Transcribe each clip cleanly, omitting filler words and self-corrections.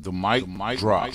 The mic drop.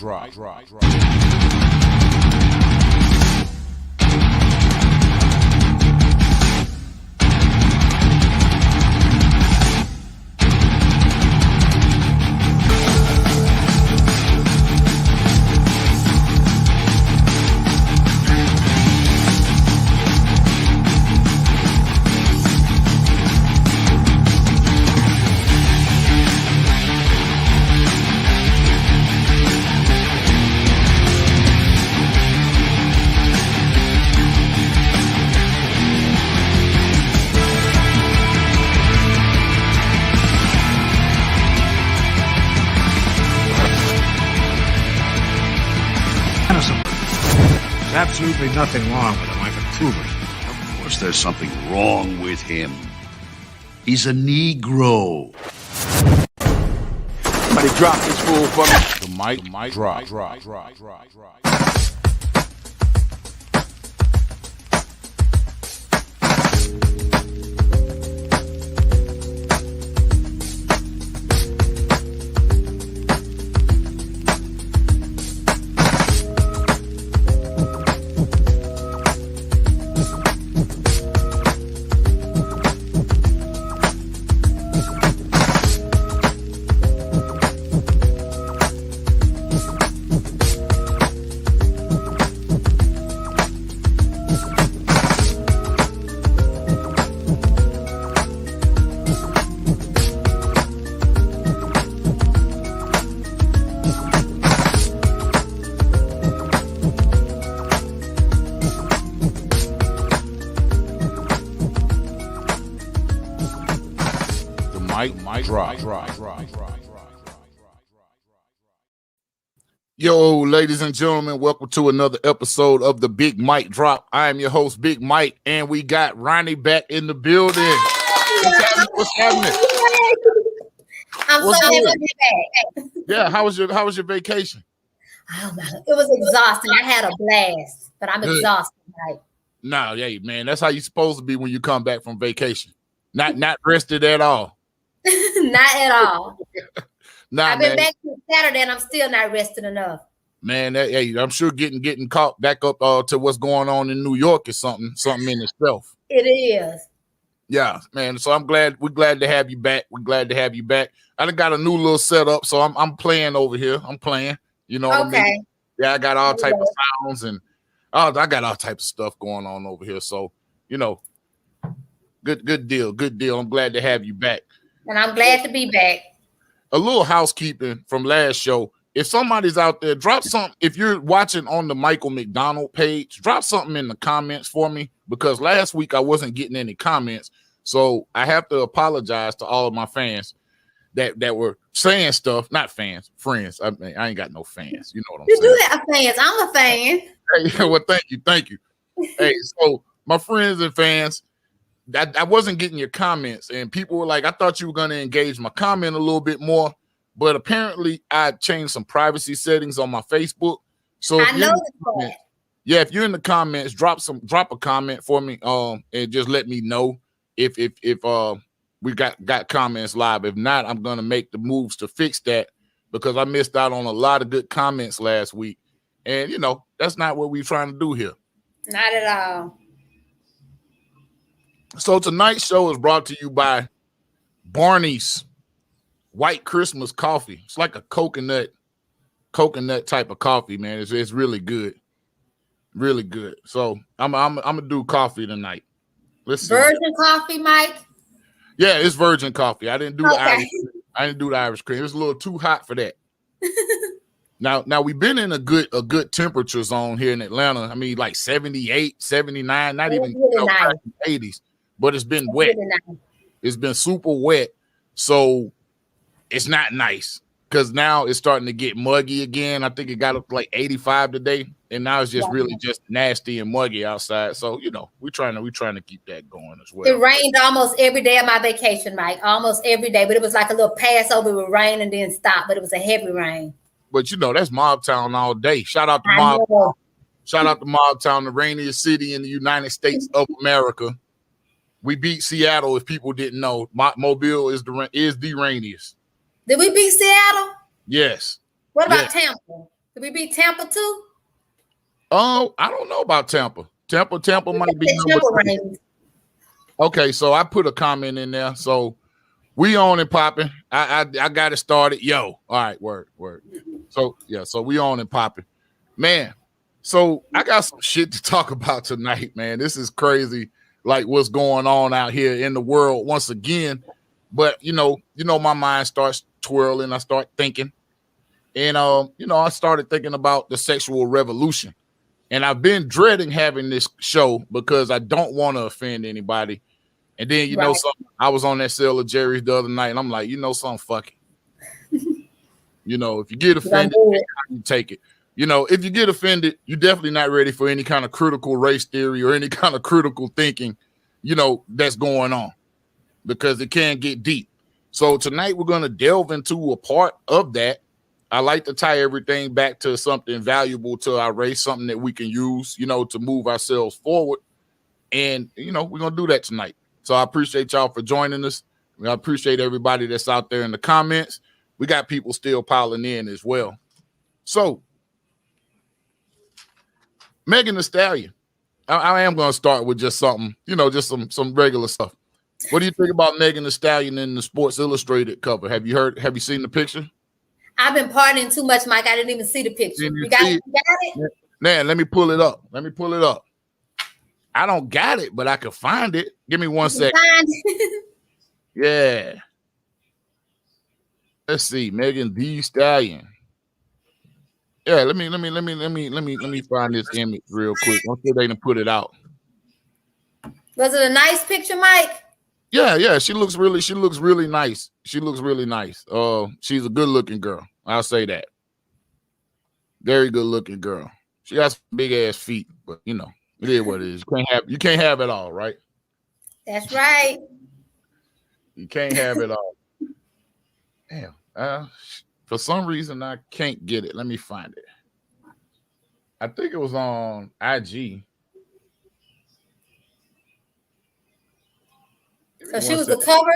There's absolutely nothing wrong with him. I can prove it. Of course there's something wrong with him. He's a Negro. Somebody drop this fool for me. The mic drop. Mic drop. Yo, ladies and gentlemen, welcome to another episode of the Big Mike Drop. I am your host, Big Mike, and we got Ronnie back in the building. What's happening? I'm so happy to be back. Yeah, how was your vacation? Oh my, it was exhausting. I had a blast, but I'm exhausted. Right? No, yeah, man, that's how you're supposed to be when you come back from vacation. Not rested at all. Not at all. Nah, I've been man. back since Saturday and I'm still not rested enough. Man, I'm sure getting caught back up to what's going on in New York is something in itself. It is. Yeah, man. So we're glad to have you back. We're glad to have you back. I done got a new little setup, so I'm playing over here. I'm playing. You know what I mean? Yeah, I got all type of sounds and I got all type of stuff going on over here. So, you know, good deal. I'm glad to have you back. And I'm glad to be back. A little housekeeping from last show. If somebody's out there, drop something. If you're watching on the Michael McDonald page, drop something in the comments for me, because last week I wasn't getting any comments. So I have to apologize to all of my fans that were saying stuff. Not fans, friends. I mean, I ain't got no fans. You know what I'm saying? You do have fans. I'm a fan. Hey, well, thank you. Hey, so my friends and fans, I wasn't getting your comments, and people were like, I thought you were going to engage my comment a little bit more, but apparently I changed some privacy settings on my Facebook. So I know that. Yeah, if you're in the comments, drop a comment for me, and just let me know if we got comments live. If not, I'm gonna make the moves to fix that, because I missed out on a lot of good comments last week, and you know that's not what we're trying to do here. Not at all. So tonight's show is brought to you by Barney's White Christmas Coffee. It's like a coconut type of coffee, man. It's really good. Really good. So I'm gonna do coffee tonight. Let's see. Virgin coffee, Mike? Yeah, it's virgin coffee. I didn't do the Irish cream. It's a little too hot for that. Now we've been in a good temperature zone here in Atlanta. I mean, like 78, 79, not even really nice. 80s. But it's been wet. Really nice. It's been super wet. So it's not nice, because now it's starting to get muggy again. I think it got up to like 85 today, and now it's just really just nasty and muggy outside. So, you know, we're trying to keep that going as well. It rained almost every day of my vacation, Mike. Almost every day. But it was like a little Passover with rain and then stop. But it was a heavy rain. But you know, that's Mob Town all day. Shout out to Mob Town. Shout out to Mob Town, the rainiest city in the United States of America. We beat Seattle, if people didn't know. Mobile is the rainiest. Did we beat Seattle? Yes. What about Tampa? Did we beat Tampa too? Oh, I don't know about Tampa. Tampa might be number 3. Okay, so I put a comment in there. So we on and popping. I got it started. Yo, all right, word. So yeah, so we on and popping, man. So I got some shit to talk about tonight, man. This is crazy, like what's going on out here in the world once again. But you know, my mind starts twirling. I start thinking, and I started thinking about the sexual revolution. And I've been dreading having this show because I don't want to offend anybody. And then, you know something, I was on that sale of Jerry's the other night, and I'm like, you know something, fuck it. If you get offended, you take it. If you get offended, you're definitely not ready for any kind of critical race theory or any kind of critical thinking, that's going on, because it can get deep. So tonight we're going to delve into a part of that. I like to tie everything back to something valuable to our race, something that we can use, to move ourselves forward. And, we're going to do that tonight. So I appreciate y'all for joining us. I appreciate everybody that's out there in the comments. We got people still piling in as well. So, Megan Thee Stallion. I am going to start with just something, just some regular stuff. What do you think about Megan Thee Stallion in the Sports Illustrated cover? Have you seen the picture? I've been partying too much, Mike. I didn't even see the picture. You got it? Man, let me pull it up. I don't got it, but I can find it. Give me 1 second. Yeah. Let's see, Megan Thee Stallion. Yeah, let me find this image real quick. I'm sure they didn't put it out. Was it a nice picture, Mike? Yeah. She looks really nice. She's a good-looking girl. I'll say that. Very good-looking girl. She got some big-ass feet, but it is what it is. You can't have it all, right? That's right. You can't have it all. Damn. For some reason, I can't get it. Let me find it. I think it was on IG. So she was the cover?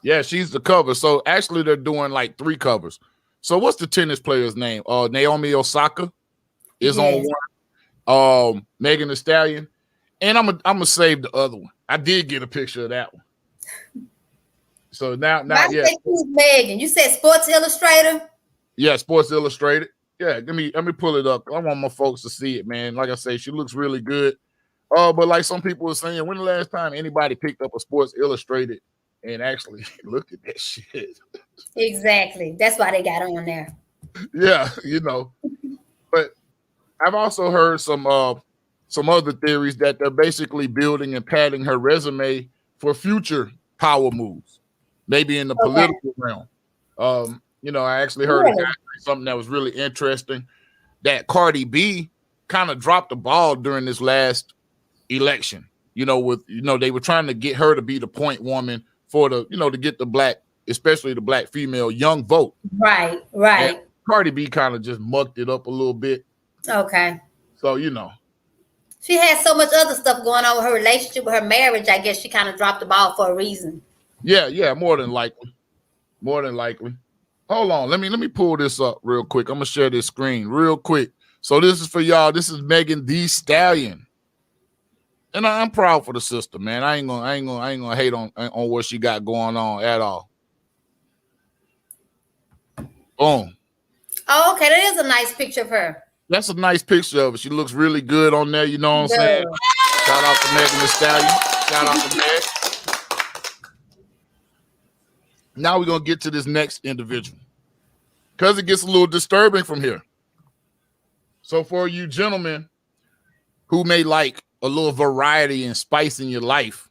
Yeah, she's the cover. So actually, they're doing like 3 covers. So what's the tennis player's name? Naomi Osaka is on one. Megan Thee Stallion. And I'm gonna save the other one. I did get a picture of that one. So now Megan. You said Sports Illustrated? Yeah, Sports Illustrated. Yeah, let me pull it up. I want my folks to see it, man. Like I say, she looks really good. But like some people are saying, when the last time anybody picked up a Sports Illustrated and actually looked at that shit? Exactly. That's why they got on there. Yeah, But I've also heard some other theories that they're basically building and padding her resume for future power moves, maybe in the political realm. I actually heard a guy say something that was really interesting, that Cardi B kind of dropped the ball during this last election. They were trying to get her to be the point woman for to get the black, especially the black female young vote. Right. And Cardi B kind of just mucked it up a little bit. Okay. So, she had so much other stuff going on with her relationship, with her marriage. I guess she kind of dropped the ball for a reason. Yeah, more than likely. Hold on, let me pull this up real quick. I'm gonna share this screen real quick. So this is for y'all. This is Megan Thee Stallion, and I'm proud for the sister, man. I ain't gonna hate on what she got going on at all. Boom. Oh, okay, that is a nice picture of her. That's a nice picture of her. She looks really good on there. You know what I'm saying? Shout out to Megan Thee Stallion. Shout out to Meg. Now we're going to get to this next individual, because it gets a little disturbing from here. So for you gentlemen who may like a little variety and spice in your life,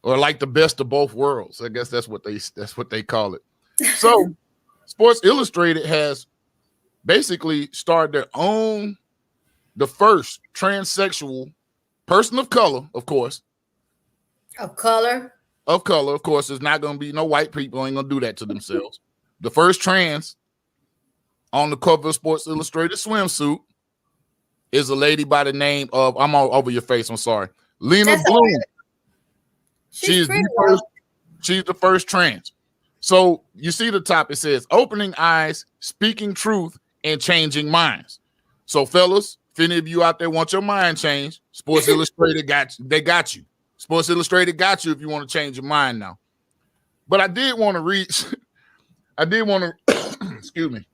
or like the best of both worlds, I guess that's what they call it. So Sports Illustrated has basically started the first transsexual person of color, of course. Of color, of course. There's not going to be no white people ain't going to do that to themselves. The first trans on the cover of Sports Illustrated swimsuit is a lady by the name of, I'm all over your face, I'm sorry, Lena Bloom. She's the first trans. So you see the top, it says opening eyes, speaking truth, and changing minds. So fellas, if any of you out there want your mind changed, Sports Illustrated got you. They got you. Sports Illustrated got you if you want to change your mind now. But I did want to read, excuse me.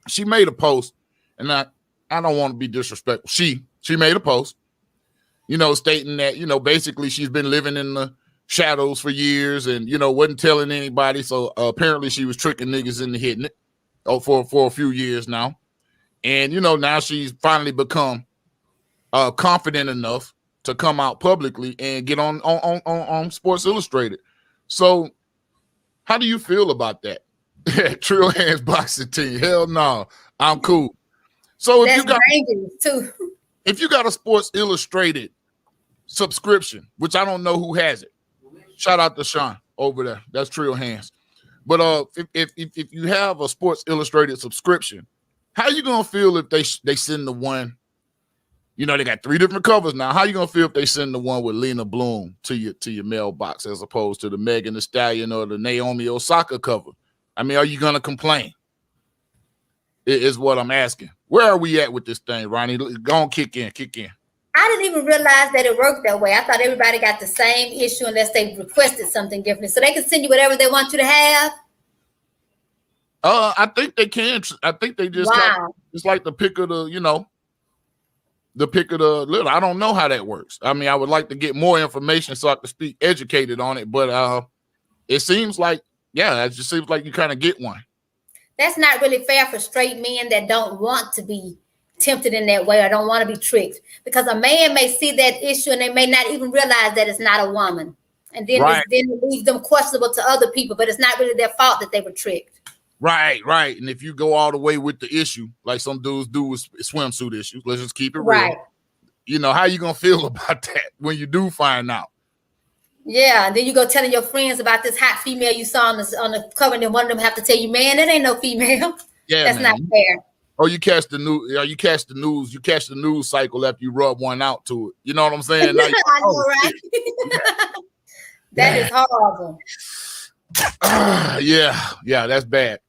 She made a post, and I don't want to be disrespectful. She made a post, stating that, basically she's been living in the shadows for years and, wasn't telling anybody. So apparently she was tricking niggas into hitting it for a few years now. And, now she's finally become confident enough to come out publicly and get on Sports Illustrated. So how do you feel about that? Trill Hands boxing team. Hell no, I'm cool. So if you got a Sports Illustrated subscription, which I don't know who has it, shout out to Sean over there. That's Trill Hands. But if you have a Sports Illustrated subscription, how you gonna feel if they send the one? They got 3 different covers now. How you gonna feel if they send the one with Lena Bloom to your mailbox as opposed to the Megan Thee Stallion or the Naomi Osaka cover? I mean, are you gonna complain? Is what I'm asking. Where are we at with this thing, Ronnie? Go on, kick in. I didn't even realize that it worked that way. I thought everybody got the same issue unless they requested something different. So they can send you whatever they want you to have. I think they can. I think they just like the pick of the, the pick of the little. I don't know how that works. I mean, I would like to get more information so I can speak educated on it. But it seems like, it just seems like you kind of get one. That's not really fair for straight men that don't want to be tempted in that way or don't want to be tricked. Because a man may see that issue and they may not even realize that it's not a woman. And then, then it leaves them questionable to other people, but it's not really their fault that they were tricked. Right. And if you go all the way with the issue, like some dudes do with swimsuit issues, let's just keep it real. How you gonna feel about that when you do find out? Yeah, and then you go telling your friends about this hot female you saw on the cover, and then one of them have to tell you, man, that ain't no female. Yeah, that's not fair. Or you catch the news. You catch the news cycle after you rub one out to it. You know what I'm saying? Now I know, right? That is horrible. Yeah, that's bad.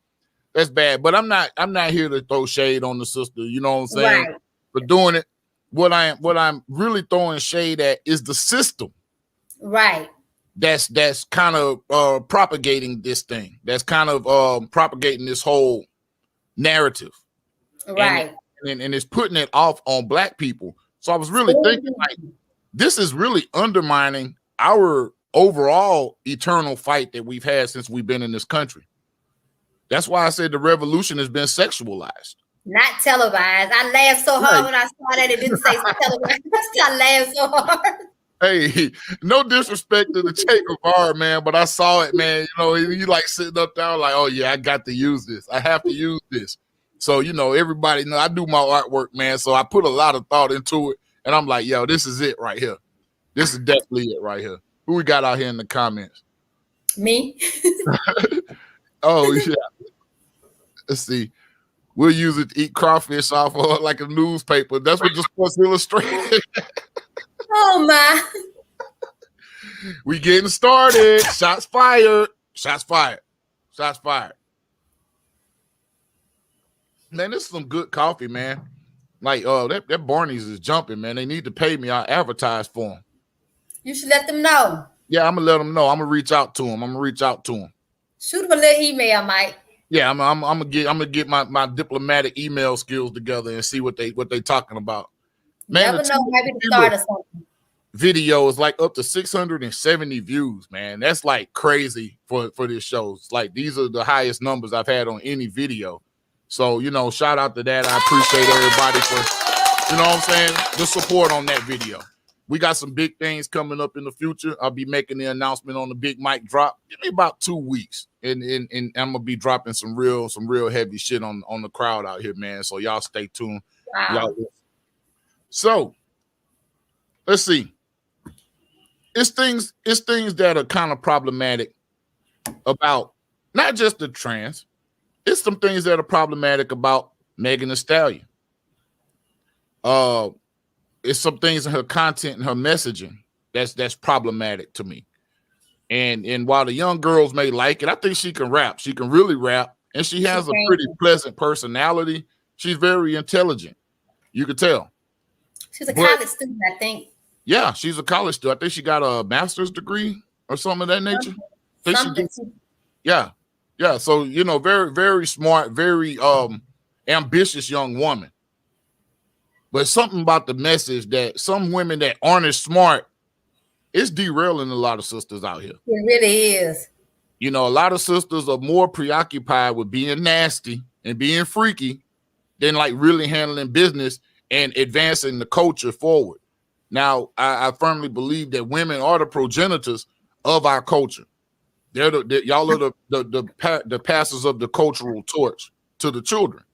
That's bad. But I'm not here to throw shade on the sister. You know what I'm saying? Right. For doing it. What I'm really throwing shade at is the system. Right. That's kind of propagating this thing. That's kind of propagating this whole narrative. Right. And it's putting it off on Black people. So I was really thinking, like, this is really undermining our overall eternal fight that we've had since we've been in this country. That's why I said the revolution has been sexualized. Not televised. I laughed so hard when I saw that it didn't say televised. I laughed so hard. Hey, no disrespect to the Che Guevara, man, but I saw it, man. You like sitting up there like, oh yeah, I got to use this. I have to use this. So, everybody I do my artwork, man. So I put a lot of thought into it. And I'm like, yo, this is it right here. This is definitely it right here. Who we got out here in the comments? Me. Oh, yeah. Let's see. We'll use it to eat crawfish off of like a newspaper. That's what the Sports Illustrated. Oh, my. We getting started. Shots fired. Shots fired. Shots fired. Man, this is some good coffee, man. Like, that Barney's is jumping, man. They need to pay me. I advertise for them. You should let them know. Yeah, I'm gonna let them know. I'm gonna reach out to them. Shoot them a little email, Mike. Yeah, I'm gonna get my diplomatic email skills together and see what they talking about. Man, never know, maybe to start or something. Video is like up to 670 views, man. That's like crazy for this show. It's like these are the highest numbers I've had on any video. So, shout out to that. I appreciate everybody for, what I'm saying, the support on that video. We got some big things coming up in the future. I'll be making the announcement on the Big Mike drop. Give me about 2 weeks, and I'm gonna be dropping some real heavy shit on the crowd out here, man. So y'all stay tuned. Wow. So let's see. It's things that are kind of problematic about not just the trans. It's some things that are problematic about Megan Thee Stallion. It's some things in her content and her messaging that's problematic to me. And while the young girls may like it, I think she can rap. She can really rap, and she has a pretty pleasant personality. She's very intelligent. You could tell. She's a college student, I think. Yeah, she's a college student. I think she got a master's degree or something of that nature. Yeah. So, very, very smart, very ambitious young woman. But something about the message that some women that aren't as smart, it's derailing a lot of sisters out here. It really is. A lot of sisters are more preoccupied with being nasty and being freaky than like really handling business and advancing the culture forward. Now, I firmly believe that women are the progenitors of our culture. Y'all are the passers of the cultural torch to the children.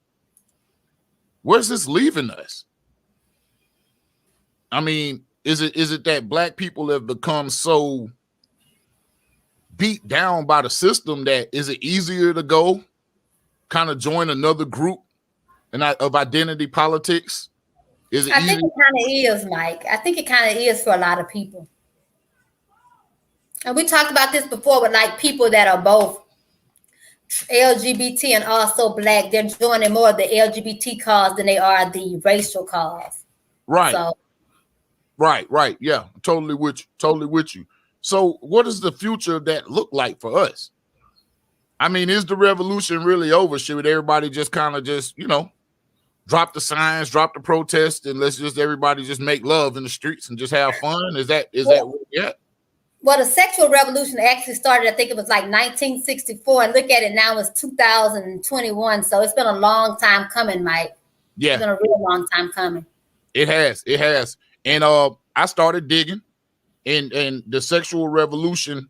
Where's this leaving us? I mean, is it that black people have become so beat down by the system that is it easier to go kind of join another group and of identity politics? I think it kind of is, Mike. I think it kind of is for a lot of people. And we talked about this before with like people that are both LGBT and also black. They're joining more of the LGBT cause than they are the racial cause. Right. So. Right. Yeah, totally with you. So what does the future of that look like for us? I mean, is the revolution really over? Should everybody just kind of drop the signs, drop the protest, and let's just everybody just make love in the streets and just have fun? Is that where we're at? Well, the sexual revolution actually started, I think it was like 1964, and look at it now, it's 2021. So it's been a long time coming, Mike. Yeah. It's been a real long time coming. It has. And I started digging in the sexual revolution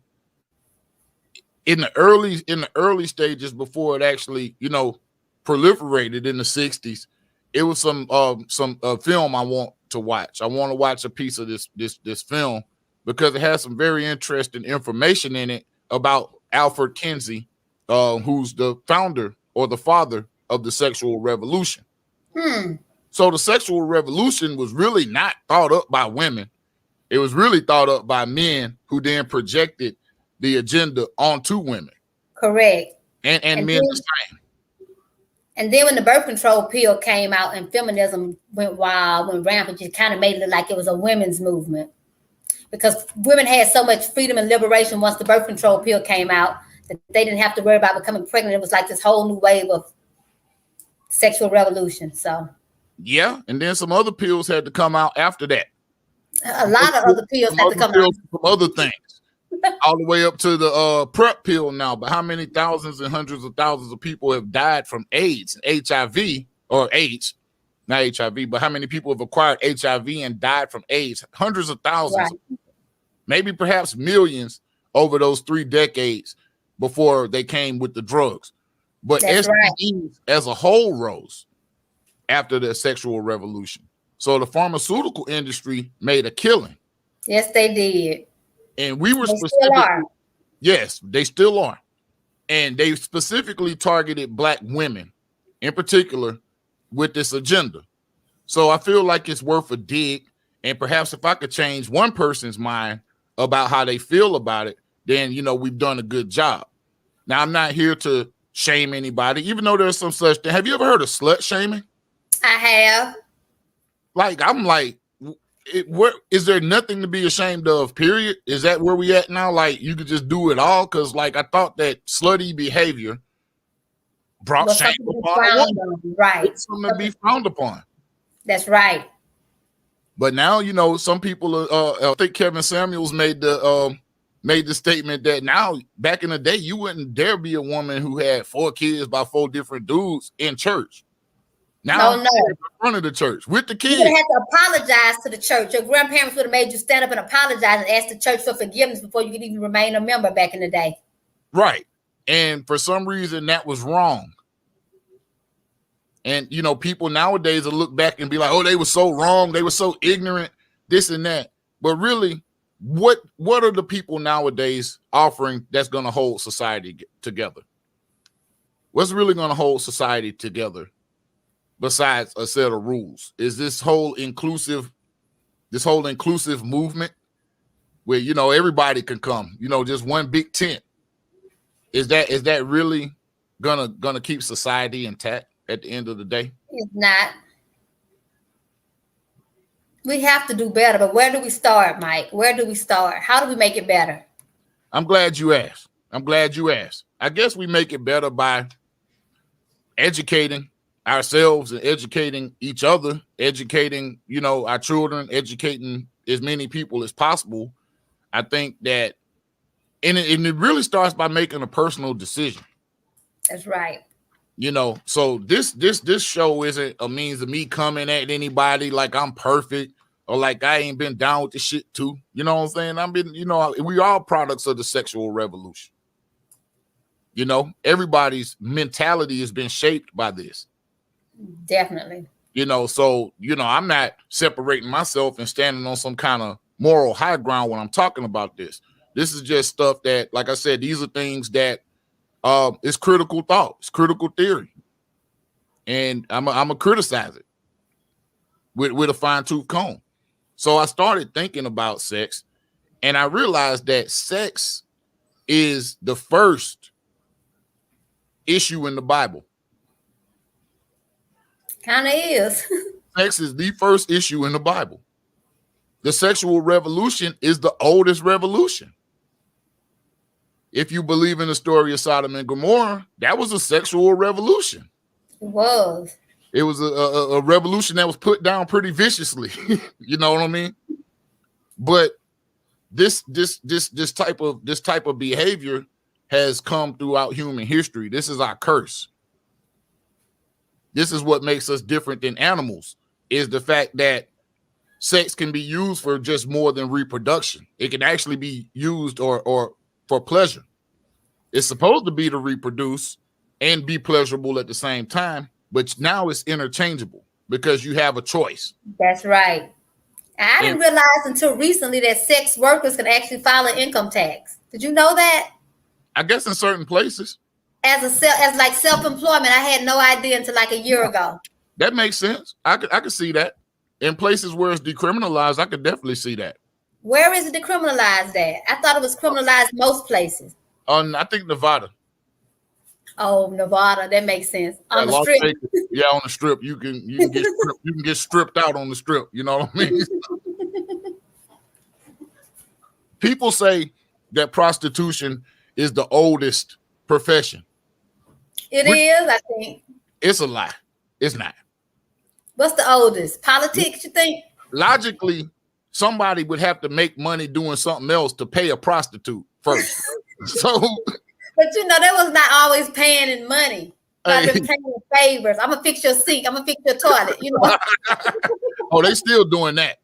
in the early stages before it actually, proliferated in the 60s. It was some film I want to watch. I want to watch a piece of this film because it has some very interesting information in it about Alfred Kinsey, who's the founder or the father of the sexual revolution. So the sexual revolution was really not thought up by women. It was really thought up by men who then projected the agenda onto women. Correct. And men the same. And then when the birth control pill came out and feminism went wild, went rampant, it kind of made it look like it was a women's movement. Because women had so much freedom and liberation once the birth control pill came out that they didn't have to worry about becoming pregnant. It was like this whole new wave of sexual revolution. So yeah, and then some other pills had to come out after that. A lot of other pills had to come out. Some other things. All the way up to the PrEP pill now. But how many thousands and hundreds of thousands of people have died from AIDS, HIV, or AIDS? Not HIV, but how many people have acquired HIV and died from AIDS? Hundreds of thousands. Right. Maybe perhaps millions over those 3 decades before they came with the drugs. But STDs as a whole rose after the sexual revolution. So the pharmaceutical industry made a killing. Yes, they did. And we were specifically, yes, they still are. And they specifically targeted Black women in particular with this agenda. So I feel like it's worth a dig. And perhaps if I could change one person's mind about how they feel about it, then, we've done a good job. Now, I'm not here to shame anybody, even though there's some such thing. Have you ever heard of slut shaming? I have. I'm like, is there nothing to be ashamed of, period? Is that where we at now? Like, you could just do it all? Because, I thought that slutty behavior brought shame upon women. Right. It's something to be frowned upon. That's right. But now, some people, I think Kevin Samuels made the statement that now, back in the day, you wouldn't dare be a woman who had 4 kids by 4 different dudes in church. Now, no. In front of the church with the kids. You would have to apologize to the church. Your grandparents would have made you stand up and apologize and ask the church for forgiveness before you could even remain a member back in the day. Right. And for some reason, that was wrong. And, people nowadays will look back and be like, oh, they were so wrong. They were so ignorant, this and that. But really, what are the people nowadays offering that's going to hold society together? What's really going to hold society together besides a set of rules? Is this whole inclusive movement where everybody can come, just one big tent. Is that really gonna keep society intact at the end of the day? It's not. We have to do better, but where do we start, Mike? Where do we start? How do we make it better? I'm glad you asked. I guess we make it better by educating ourselves and educating each other, educating, our children, educating as many people as possible. I think that, and it really starts by making a personal decision. That's right. So this show isn't a means of me coming at anybody like I'm perfect or like I ain't been down with the shit too. You know what I'm saying? We all products of the sexual revolution. Everybody's mentality has been shaped by this. Definitely. So, I'm not separating myself and standing on some kind of moral high ground when I'm talking about this. This is just stuff that, like I said, these are things that it's critical thought, it's critical theory. And I'm gonna criticize it with a fine-tooth comb. So I started thinking about sex, and I realized that sex is the first issue in the Bible. Kind of is. Sex is the first issue in the Bible. The sexual revolution is the oldest revolution. If you believe in the story of Sodom and Gomorrah, that was a sexual revolution. It was. It was a revolution that was put down pretty viciously. You know what I mean? But this type of behavior has come throughout human history. This is our curse. This is what makes us different than animals, is the fact that sex can be used for just more than reproduction. It can actually be used or for pleasure. It's supposed to be to reproduce and be pleasurable at the same time, but now it's interchangeable because you have a choice. That's right. I didn't realize until recently that sex workers can actually file an income tax. Did you know that? I guess in certain places. As like self-employment, I had no idea until like a year ago. That makes sense. I could see that. In places where it's decriminalized, I could definitely see that. Where is it decriminalized at? I thought it was criminalized most places. I think Nevada. Oh, Nevada, that makes sense. On the strip. On the strip, you can get stripped out on the strip. You know what I mean? People say that prostitution is the oldest profession. It is, I think. It's a lie. It's not. What's the oldest? Politics, you think? Logically, somebody would have to make money doing something else to pay a prostitute first. So, but that was not always paying in money. I've been paying in favors. I'm gonna fix your sink. I'm gonna fix your toilet. Oh, they still doing that.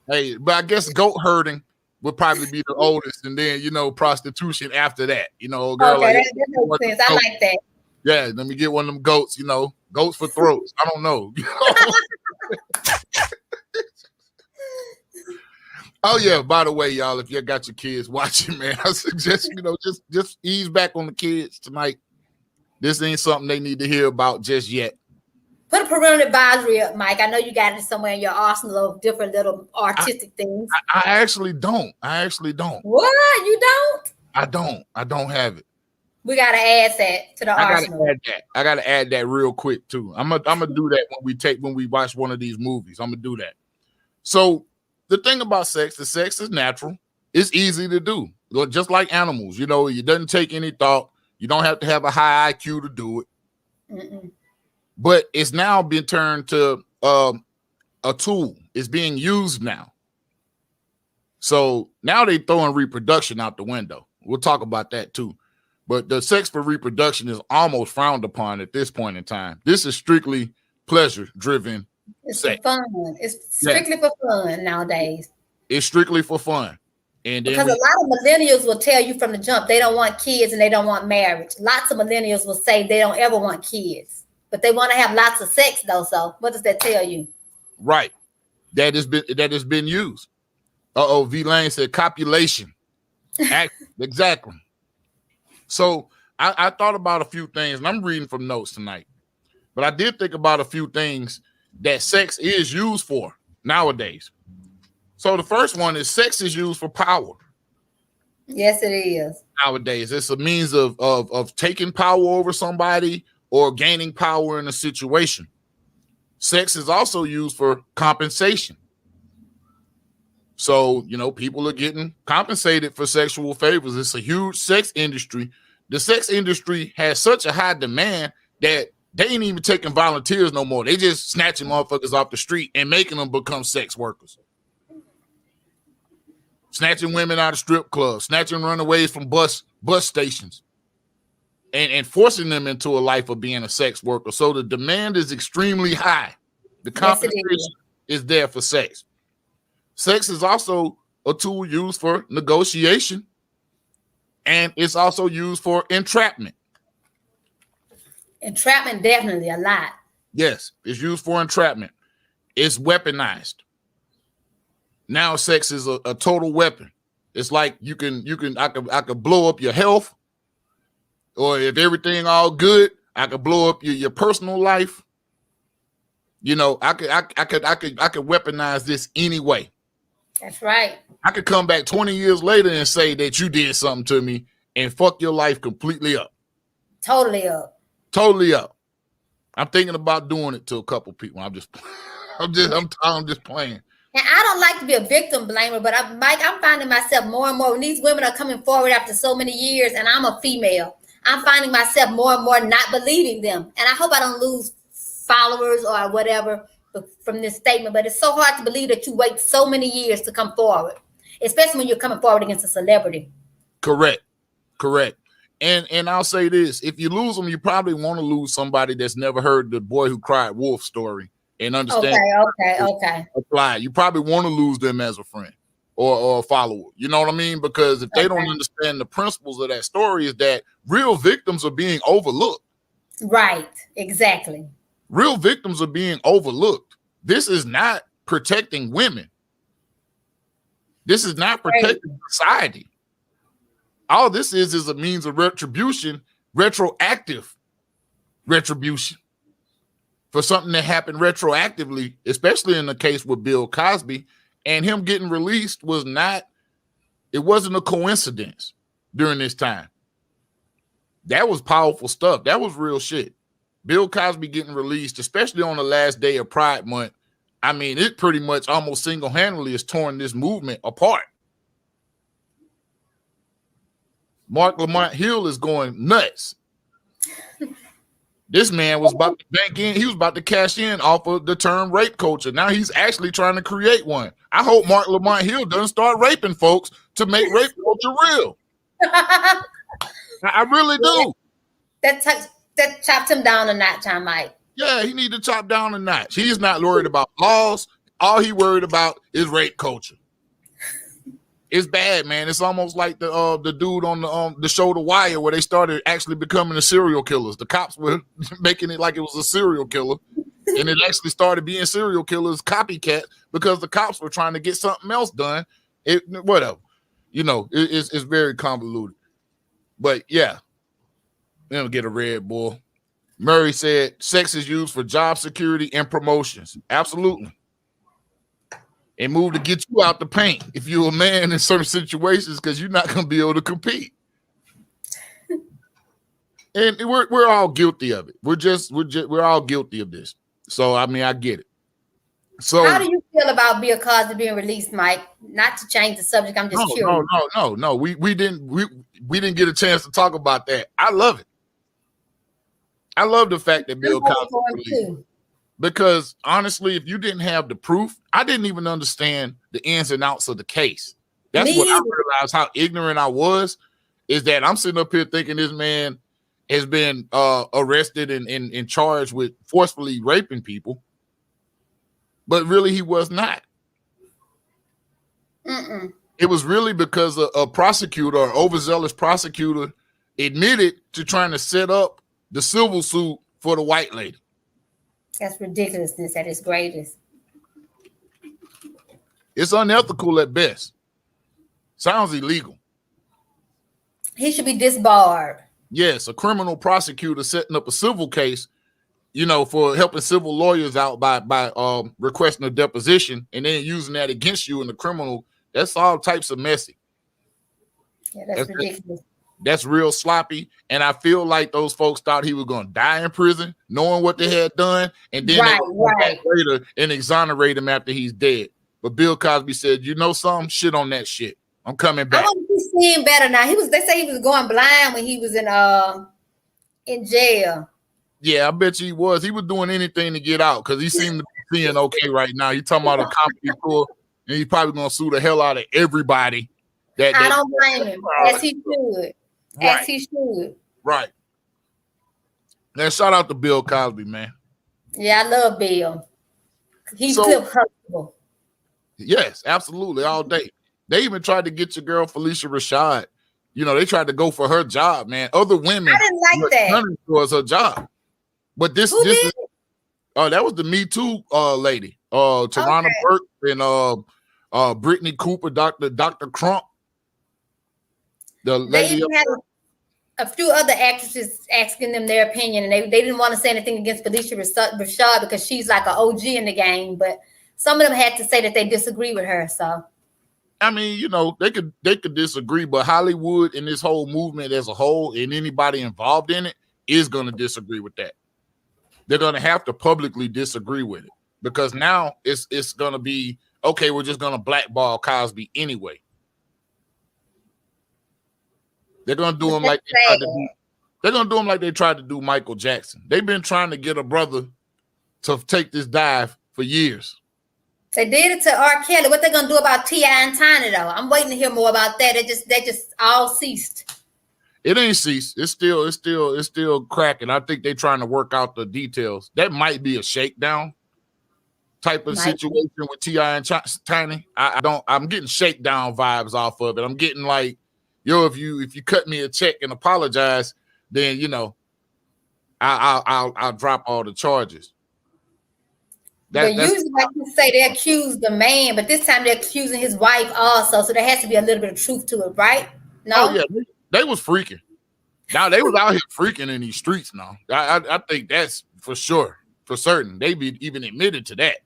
Hey, but I guess goat herding would probably be the oldest, and then prostitution after that. Girl, okay, that makes sense. I like that. Yeah, let me get one of them goats. Goats for throats. I don't know. Oh yeah, by the way, y'all, if you got your kids watching, man, I suggest just ease back on the kids tonight. This ain't something they need to hear about just yet. Put a parental advisory up, Mike. I know you got it somewhere in your arsenal of different little artistic things. I actually don't. What? You don't? I don't have it. We gotta add that to the arsenal. I gotta add that real quick too. I'm gonna do that when we watch one of these movies. I'm gonna do that. So the thing about sex is natural. It's easy to do. Just like animals, it doesn't take any thought. You don't have to have a high IQ to do it. Mm-mm. But it's now been turned to a tool. It's being used now. So now they're throwing reproduction out the window. We'll talk about that too. But the sex for reproduction is almost frowned upon at this point in time. This is strictly pleasure-driven sex. For fun. It's strictly for fun nowadays. It's strictly for fun. And then because a lot of millennials will tell you from the jump they don't want kids and they don't want marriage. Lots of millennials will say they don't ever want kids, but they want to have lots of sex though. So what does that tell you? Right. That has been used. V Lane said copulation. Exactly. So I thought about a few things, and I'm reading from notes tonight. But I did think about a few things that sex is used for nowadays. So the first one is sex is used for power. Yes, it is. Nowadays, it's a means of taking power over somebody or gaining power in a situation. Sex is also used for compensation. So, people are getting compensated for sexual favors. It's a huge sex industry. The sex industry has such a high demand that they ain't even taking volunteers no more. They just snatching motherfuckers off the street and making them become sex workers. Snatching women out of strip clubs, snatching runaways from bus stations, and forcing them into a life of being a sex worker. So the demand is extremely high. The compensation is there for sex. Sex is also a tool used for negotiation, and it's also used for entrapment. Entrapment, definitely a lot. Yes, it's used for entrapment. It's weaponized. Now sex is a total weapon. It's like I could blow up your health, or if everything all good, I could blow up your personal life. I could weaponize this anyway. That's right. I could come back 20 years later and say that you did something to me and fuck your life completely up. Totally up. Totally up. I'm thinking about doing it to a couple people. I'm just playing. And I don't like to be a victim blamer, but I'm finding myself more and more when these women are coming forward after so many years, and I'm a female. I'm finding myself more and more not believing them. And I hope I don't lose followers or whatever from this statement, but it's so hard to believe that you wait so many years to come forward, especially when you're coming forward against a celebrity. Correct. And I'll say this, if you lose them, you probably want to lose somebody that's never heard the Boy Who Cried Wolf story and understand. Okay. Apply. You probably want to lose them as a friend or a follower. You know what I mean? Because if they don't understand the principles of that story, is that real victims are being overlooked. Right. Exactly. Real victims are being overlooked. This is not protecting women. This is not protecting society. All this is a means of retribution, retroactive retribution for something that happened retroactively, especially in the case with Bill Cosby, and him getting released it wasn't a coincidence during this time. That was powerful stuff. That was real shit. Bill Cosby getting released, especially on the last day of Pride Month, I mean, it pretty much almost single-handedly has torn this movement apart. Mark Lamont Hill is going nuts. This man was about to bank in. He was about to cash in off of the term rape culture. Now he's actually trying to create one. I hope Mark Lamont Hill doesn't start raping folks to make rape culture real. I really do. That chopped him down a notch, I might. Yeah, he need to chop down a notch. He's not worried about laws. All he worried about is rape culture. It's bad, man. It's almost like the dude on the show The Wire, where they started actually becoming the serial killers. The cops were making it like it was a serial killer, and it actually started being serial killers copycat because the cops were trying to get something else done. Whatever, it's very convoluted. But yeah, they'll get a Red Bull. Murray said sex is used for job security and promotions. Absolutely. And move to get you out the paint if you're a man in certain situations, because you're not going to be able to compete. And we're all guilty of it. We're all guilty of this. So I mean, I get it. So how do you feel about Bill Cosby being released, Mike? Not to change the subject, I'm just curious. No. We didn't get a chance to talk about that. I love it. I love the fact that Bill Cosby, because honestly, if you didn't have the proof, I didn't even understand the ins and outs of the case. That's what I realized, how ignorant I was, is that I'm sitting up here thinking this man has been arrested and charged with forcefully raping people, but really he was not. It was really because a prosecutor, an overzealous prosecutor, admitted to trying to set up the civil suit for the white lady. That's ridiculousness at its greatest. It's unethical at best. Sounds illegal. He should be disbarred. Yes, a criminal prosecutor setting up a civil case you know, for helping civil lawyers out by requesting a deposition and then using that against you in the criminal. That's all types of messy. Yeah, that's ridiculous. That's real sloppy. And I feel like those folks thought he was going to die in prison, knowing what they had done, and then they would come back later and exonerate him after he's dead. But Bill Cosby said, you know something? Shit on that shit. I'm coming back. I want to see him better now. They say he was going blind when he was in jail. Yeah, I bet you he was. He was doing anything to get out because he seemed to be seeing okay right now. He talking about a comedy tour, and he's probably gonna sue the hell out of everybody. I don't blame him. As he should. Right. As he should. Right. Now shout out to Bill Cosby, man. Yeah, I love Bill. He's still comfortable. Yes, absolutely, all day. They even tried to get your girl Felicia Rashad. You know, they tried to go for her job, man. Other women, I didn't like that. Was her job, but that was the Me Too lady, Tarana Burke and Brittany Cooper, Dr. Crump. They even had a few other actresses asking them their opinion, and they didn't want to say anything against Felicia Rashad because she's like an OG in the game. But some of them had to say that they disagree with her. So, I mean, you know, they could disagree, but Hollywood and this whole movement as a whole, and anybody involved in it, is going to disagree with that. They're going to have to publicly disagree with it because now it's going to be okay. We're just going to blackball Cosby anyway. They're going to do him like they tried to do Michael Jackson. They've been trying to get a brother to take this dive for years. They did it to R. Kelly. What they gonna do about T.I. and Tiny though? I'm waiting to hear more about that. They just all ceased. It ain't ceased. It's still cracking. I think they're trying to work out the details. That might be a shakedown type of situation with T.I. and Tiny. I'm getting shakedown vibes off of it. I'm getting like, yo, if you cut me a check and apologize, then you know, I'll drop all the charges. But usually, like you say, they accuse the man, but this time they're accusing his wife also. So there has to be a little bit of truth to it, right? No, oh, yeah, they was freaking. Now they was out here freaking in these streets. Now I think that's for sure, for certain. They be even admitted to that,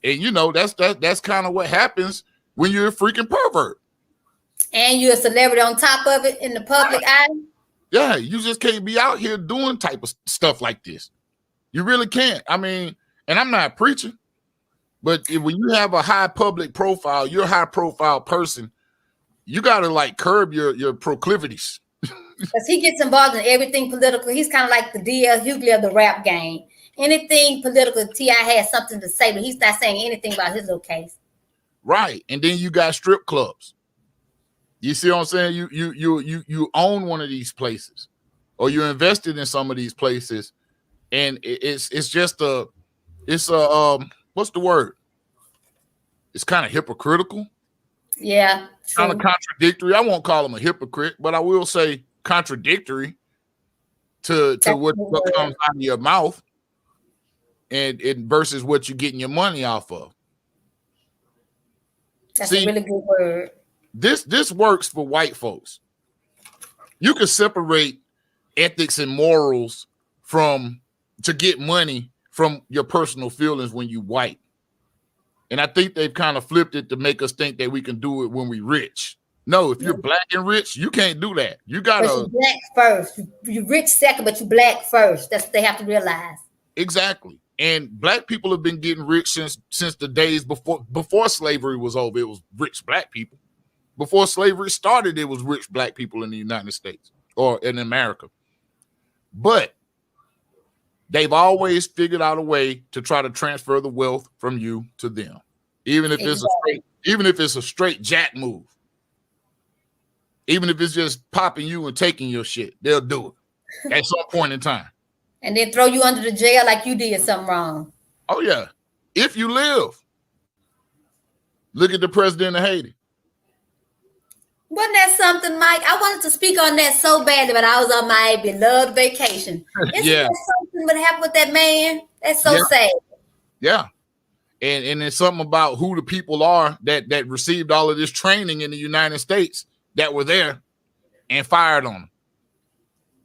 and you know that's kind of what happens when you're a freaking pervert. And you're a celebrity on top of it in the public eye. Yeah, you just can't be out here doing type of stuff like this. You really can't. I mean, and I'm not preaching, but when you have a high public profile, you're a high profile person, you got to like curb your proclivities. Because he gets involved in everything political. He's kind of like the D.L. Hughley of the rap game. Anything political, T.I. has something to say, but he's not saying anything about his little case. Right. And then you got strip clubs. You see what I'm saying? You own one of these places, or you're invested in some of these places, and it's what's the word? It's kind of hypocritical. Yeah, kind of contradictory. I won't call him a hypocrite, but I will say contradictory to what comes out of your mouth, and versus what you're getting your money off of. That's a really good word. This works for white folks. You can separate ethics and morals to get money from your personal feelings when you white. And I think they've kind of flipped it to make us think that we can do it when we rich. No, if you're black and rich, you can't do that. You gotta you black first. You rich second, but you black first. That's what they have to realize. Exactly. And black people have been getting rich since the days before slavery was over. It was rich black people. Before slavery started, it was rich black people in the United States or in America. But they've always figured out a way to try to transfer the wealth from you to them, even if it's a straight jack move. Even if it's just popping you and taking your shit, they'll do it at some point in time. And then throw you under the jail like you did something wrong. Oh yeah, if you live. Look at the president of Haiti. Wasn't that something, Mike? I wanted to speak on that so badly, but I was on my beloved vacation. Isn't there something that happened with that man? That's so sad. Yeah. And there's something about who the people are that received all of this training in the United States that were there and fired on him.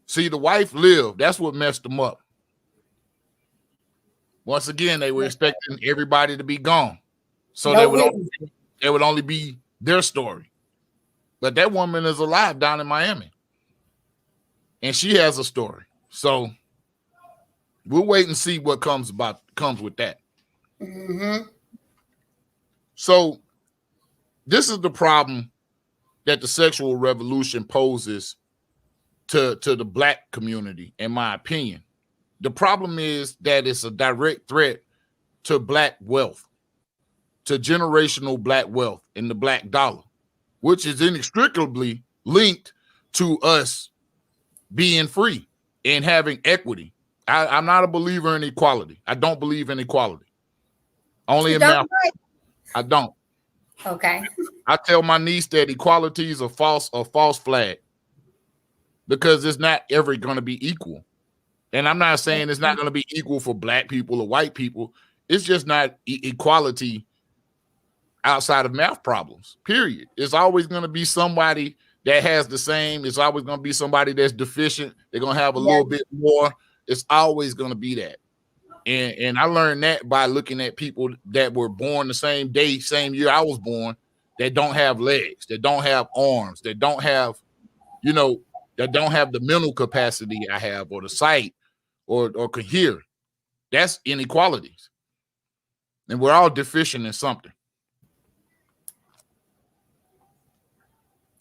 See, the wife lived. That's what messed him up. Once again, they were expecting everybody to be gone. So No they would only be their story. But that woman is alive down in Miami. And she has a story. So we'll wait and see what comes with that. Mm-hmm. So this is the problem that the sexual revolution poses to the Black community, in my opinion. The problem is that it's a direct threat to Black wealth, to generational Black wealth and the Black dollar, which is inextricably linked to us being free and having equity. I'm not a believer in equality. I don't believe in equality. Only in math. I don't. Okay. I tell my niece that equality is a false flag because it's not ever going to be equal. And I'm not saying it's not going to be equal for Black people or white people. It's just not equality outside of math problems, period. It's always going to be somebody that has the same. It's always going to be somebody that's deficient. They're going to have a little bit more. It's always going to be that. And I learned that by looking at people that were born the same day, same year I was born, that don't have legs, that don't have arms, that don't have, that don't have the mental capacity I have, or the sight, or can hear. That's inequalities. And we're all deficient in something.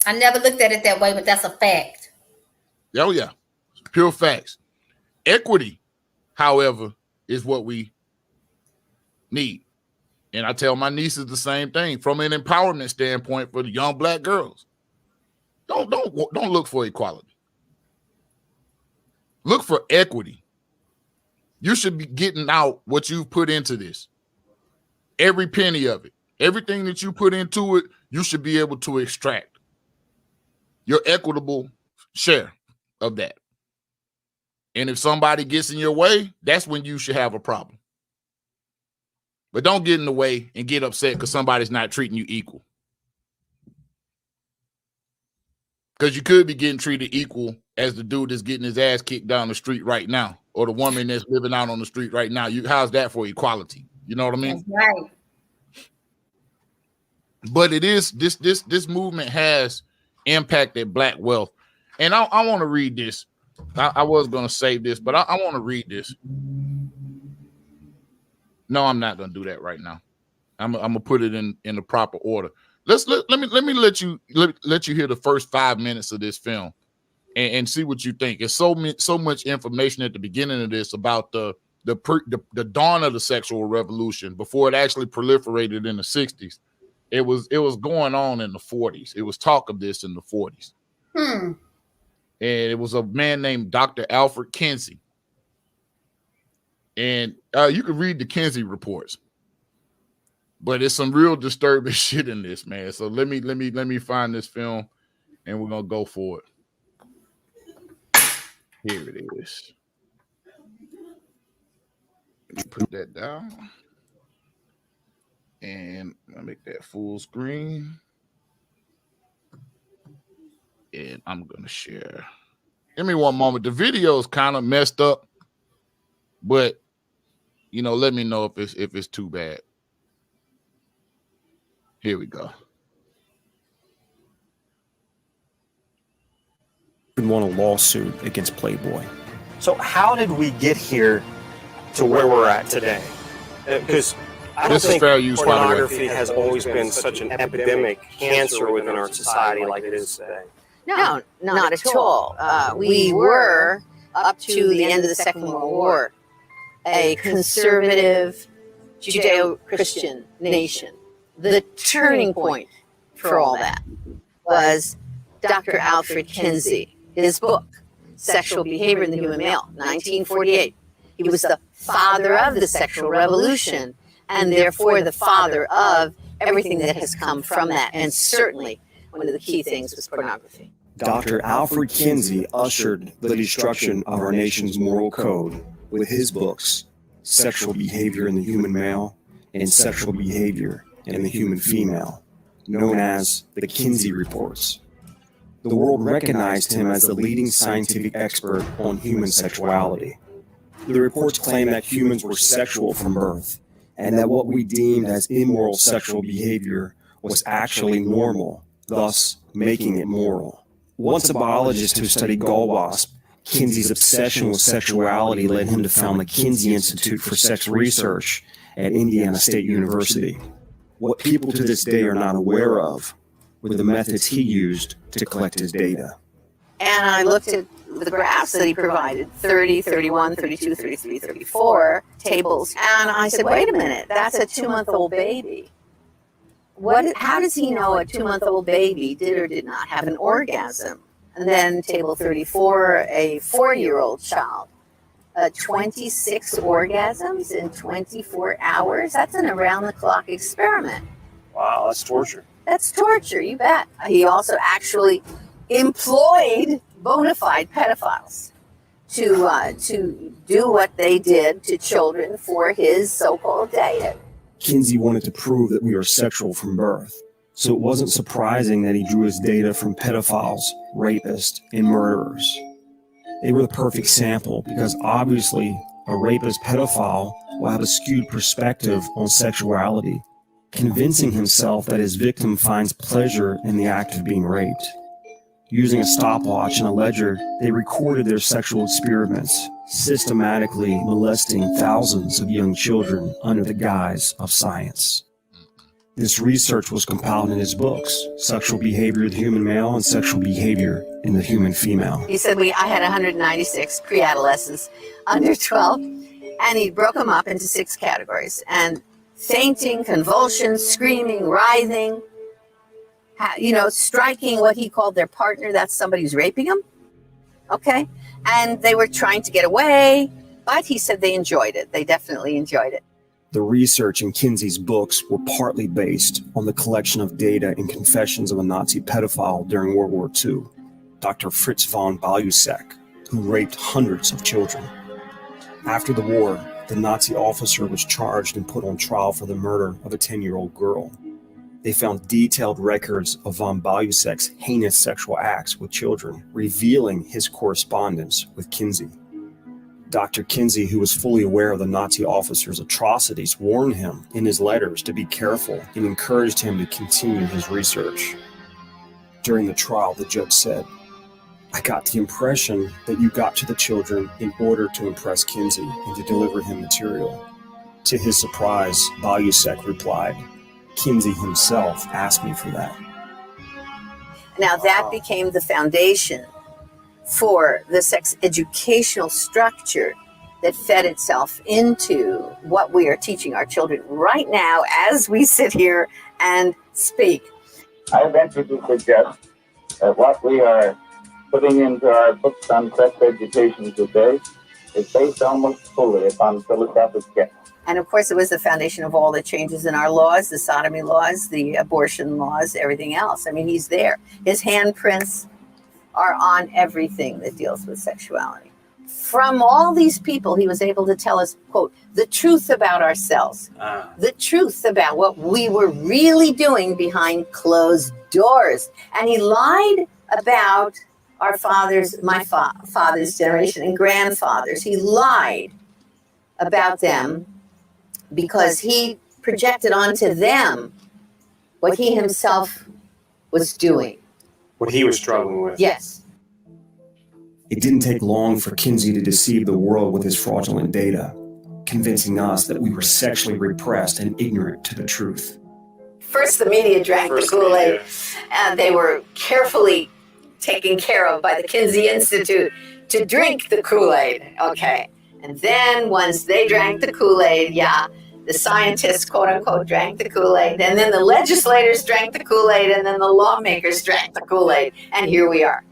I never looked at it that way, but that's a fact. Oh, yeah. Pure facts. Equity, however, is what we need. And I tell my nieces the same thing from an empowerment standpoint for the young Black girls. Don't look for equality. Look for equity. You should be getting out what you've put into this. Every penny of it. Everything that you put into it, you should be able to extract your equitable share of that. And if somebody gets in your way, that's when you should have a problem. But don't get in the way and get upset because somebody's not treating you equal. Because you could be getting treated equal as the dude that's getting his ass kicked down the street right now, or the woman that's living out on the street right now. How's that for equality? You know what I mean? That's right. But it is this movement has impacted Black wealth. And I want to read this. I was going to save this, but I want to read this. No, I'm not going to do that right now. I'm going to put it in the proper order. Let me let you hear the first 5 minutes of this film and see what you think. It's so much information at the beginning of this about the dawn of the sexual revolution before it actually proliferated in the 60s. It was going on in the 40s. It was talk of this in the 40s. And it was a man named Dr. Alfred Kinsey. And you can read the Kinsey reports. But it's some real disturbing shit in this, man. So let me find this film and we're gonna go for it. Here it is. Let me put that down. And I'll make that full screen. And I'm gonna share. Give me one moment. The video is kind of messed up, but let me know if it's too bad. Here we go. Would want a lawsuit against Playboy. So how did we get here to where we're at today? Because I don't think pornography has always been such an epidemic cancer within our society like it is today. No, not at all. We were, up to the end of the Second World War, a conservative Judeo-Christian nation. The turning point for all that was Dr. Alfred Kinsey, his book, Sexual Behavior in the Human Male, 1948. He was the father of the sexual revolution and therefore the father of everything that has come from that. And certainly one of the key things was pornography. Dr. Alfred Kinsey ushered the destruction of our nation's moral code with his books, Sexual Behavior in the Human Male and Sexual Behavior in the Human Female, known as the Kinsey Reports. The world recognized him as the leading scientific expert on human sexuality. The reports claim that humans were sexual from birth, and that what we deemed as immoral sexual behavior was actually normal, thus making it moral. Once a biologist who studied gall wasp, Kinsey's obsession with sexuality led him to found the Kinsey Institute for Sex Research at Indiana State University. What people to this day are not aware of were the methods he used to collect his data. And I looked at the graphs that he provided, 30, 31, 32, 33, 34 tables. And I said, wait a minute, that's a 2-month-old baby. How does he know a 2-month-old baby did or did not have an orgasm? And then table 34, a 4-year-old child, 26 orgasms in 24 hours. That's an around-the-clock experiment. Wow, that's torture. That's torture, you bet. He also actually employed bona fide pedophiles to do what they did to children for his so-called data. Kinsey wanted to prove that we are sexual from birth, so it wasn't surprising that he drew his data from pedophiles, rapists, and murderers. They were the perfect sample because obviously a rapist pedophile will have a skewed perspective on sexuality, convincing himself that his victim finds pleasure in the act of being raped. Using a stopwatch and a ledger, they recorded their sexual experiments, systematically molesting thousands of young children under the guise of science. This research was compiled in his books, Sexual Behavior of the Human Male and Sexual Behavior in the Human Female. He said I had 196 pre-adolescents under 12, and he broke them up into 6 categories. And fainting, convulsions, screaming, writhing, striking what he called their partner, that's somebody who's raping them. Okay. And they were trying to get away, but he said they enjoyed it. They definitely enjoyed it. The research in Kinsey's books were partly based on the collection of data and confessions of a Nazi pedophile during World War II, Dr. Fritz von Balusek, who raped hundreds of children. After the war, the Nazi officer was charged and put on trial for the murder of a 10-year-old girl. They found detailed records of von Balusek's heinous sexual acts with children, revealing his correspondence with Kinsey. Dr. Kinsey, who was fully aware of the Nazi officer's atrocities, warned him in his letters to be careful and encouraged him to continue his research. During the trial, the judge said, "I got the impression that you got to the children in order to impress Kinsey and to deliver him material." To his surprise, Balusek replied, "Kinsey himself asked me for that." Now that became the foundation for the sex educational structure that fed itself into what we are teaching our children right now as we sit here and speak. I venture to suggest that what we are putting into our books on sex education today is based almost fully upon philosophic guess. And of course, it was the foundation of all the changes in our laws, the sodomy laws, the abortion laws, everything else. I mean, he's there. His handprints are on everything that deals with sexuality. From all these people, he was able to tell us, quote, the truth about ourselves, the truth about what we were really doing behind closed doors. And he lied about our fathers, my father's generation and grandfathers. He lied about them because he projected onto them what he himself was doing. What he was struggling with. Yes. It didn't take long for Kinsey to deceive the world with his fraudulent data, convincing us that we were sexually repressed and ignorant to the truth. First, the media drank the Kool-Aid, and they were carefully taken care of by the Kinsey Institute to drink the Kool-Aid. Okay. And then once they drank the Kool-Aid, the scientists, quote unquote, drank the Kool-Aid, and then the legislators drank the Kool-Aid, and then the lawmakers drank the Kool-Aid, and here we are.